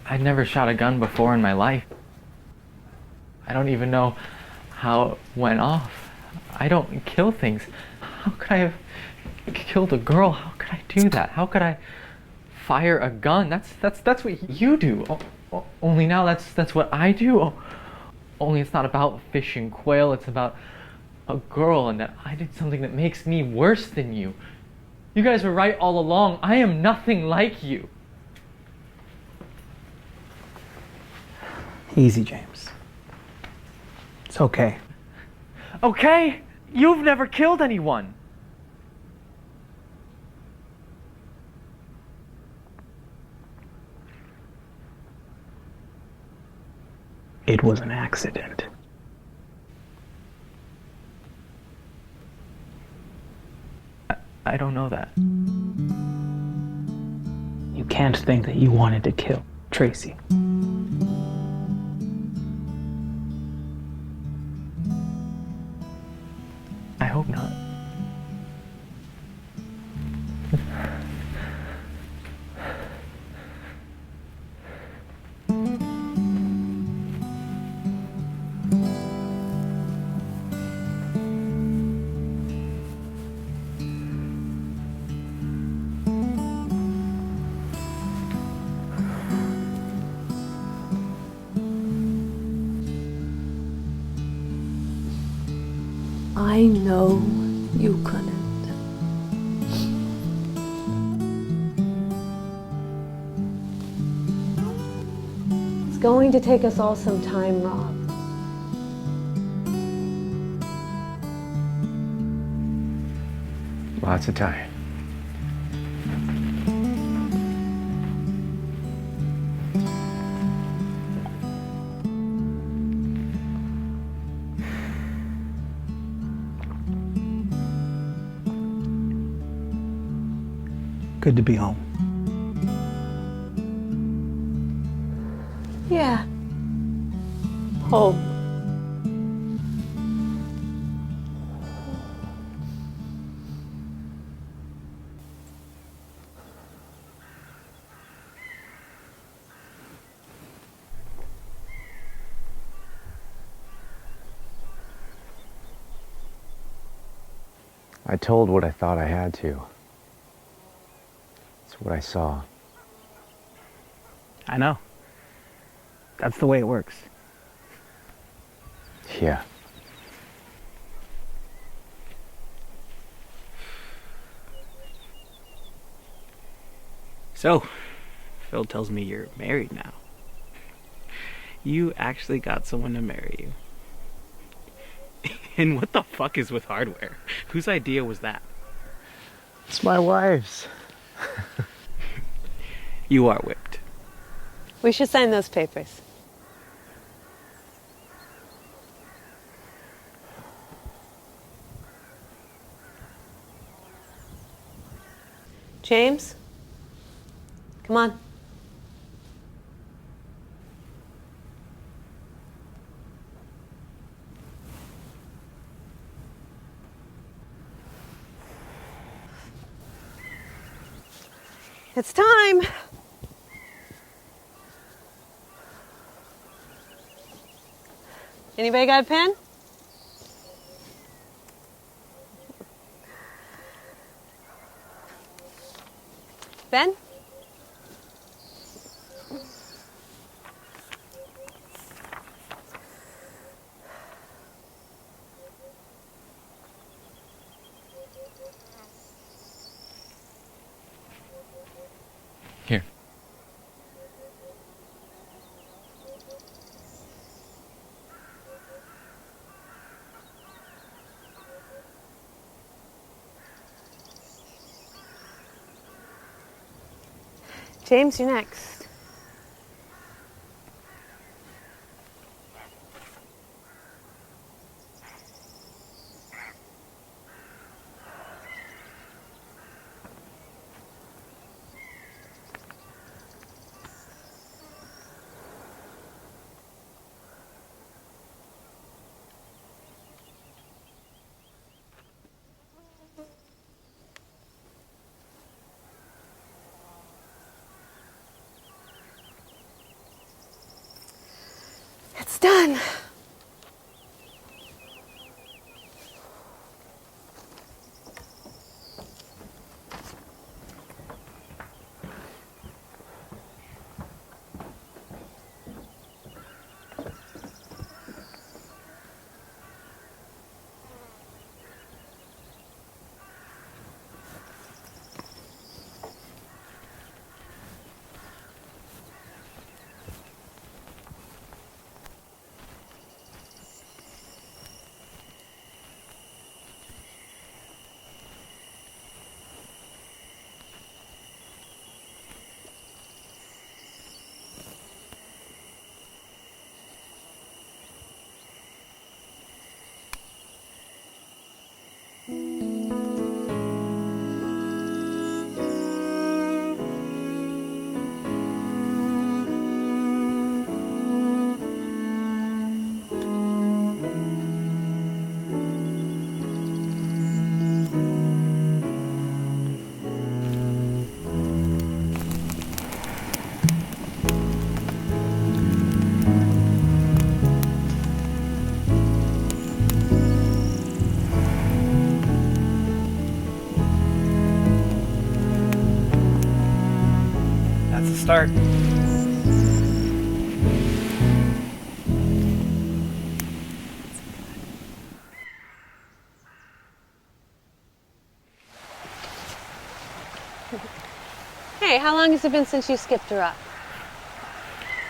I'd never shot a gun before in my life. I don't even know how it went off. I don't kill things. How could I have killed a girl? How could I do that? How could I fire a gun? That's what you do. Only now that's what I do. Only it's not about fish and quail. It's about a girl, and that I did something that makes me worse than you. You guys were right all along. I am nothing like you. Easy, James. It's okay. Okay? You've never killed anyone. It was an accident. I don't know that. You can't think that you wanted to kill Tracy. I hope not. I know you couldn't. It's going to take us all some time, Rob. Lots of time. Good to be home. Yeah. Home. I told what I thought I had to. It's what I saw. I know. That's the way it works. Yeah. So, Phil tells me you're married now. You actually got someone to marry you. And what the fuck is with hardware? Whose idea was that? It's my wife's. You are whipped. We should sign those papers. James? Come on. It's time. Anybody got a pen? Ben? Here. James, you're next. It's done. That's the start. Hey, how long has it been since you skipped her up?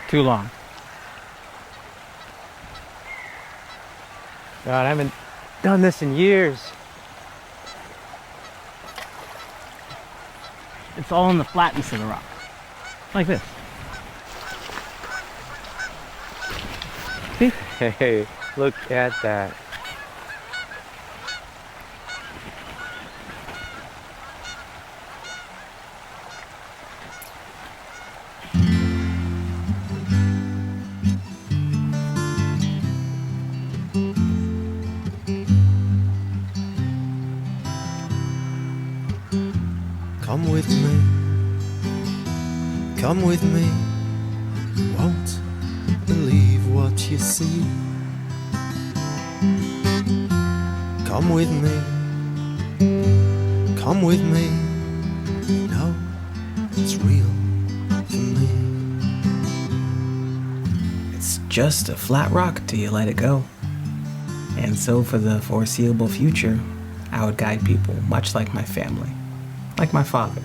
Too long. God, I haven't done this in years. It's all in the flatness of the rock. Like this. See? Hey, look at that. Come with me, come with me. You won't believe what you see. Come with me, come with me. You know it's real for me. It's just a flat rock till you let it go. And so for the foreseeable future, I would guide people much like my family, like my father.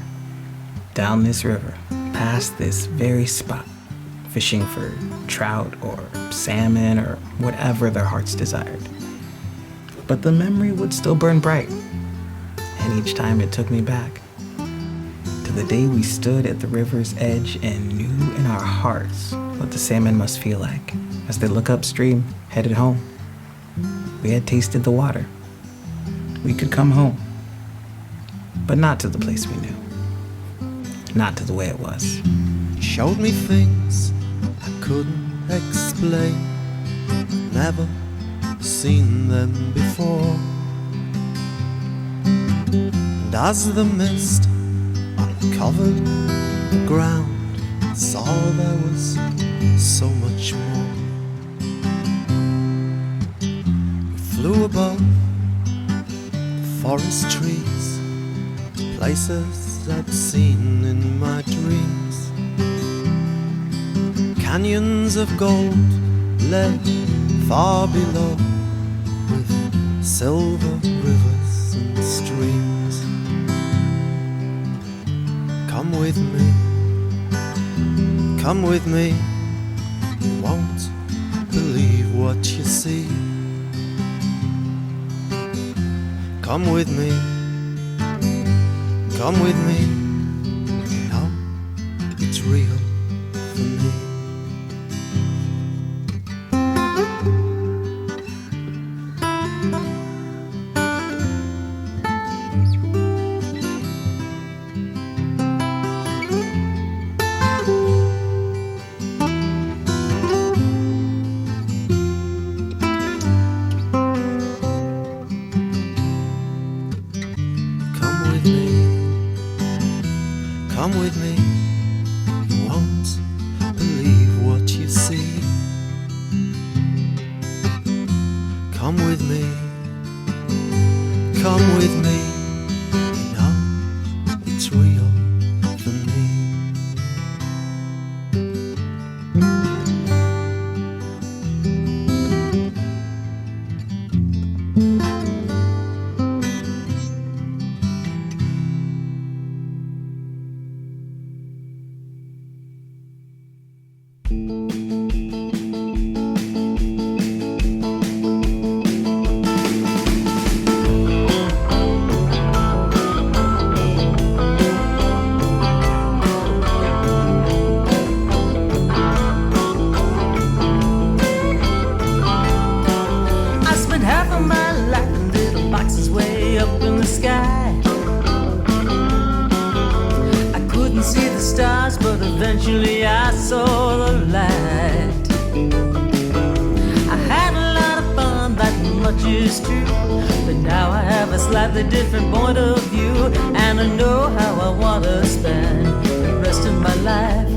down this river, past this very spot, fishing for trout or salmon or whatever their hearts desired. But the memory would still burn bright, and each time it took me back to the day we stood at the river's edge and knew in our hearts what the salmon must feel like as they look upstream, headed home. We had tasted the water. We could come home, but not to the place we knew, not to the way it was. Showed me things I couldn't explain, never seen them before. And as the mist uncovered the ground, I saw there was so much more. We flew above the forest trees, places I'd seen in my dreams. Canyons of gold lay far below, with silver rivers and streams. Come with me, you won't believe what you see. Come with me, you know it's real for me. Come with me, you won't believe what you see. Come with me, you know it's real for me. But eventually I saw the light. I had a lot of fun, that much is true. But now I have a slightly different point of view, and I know how I want to spend the rest of my life.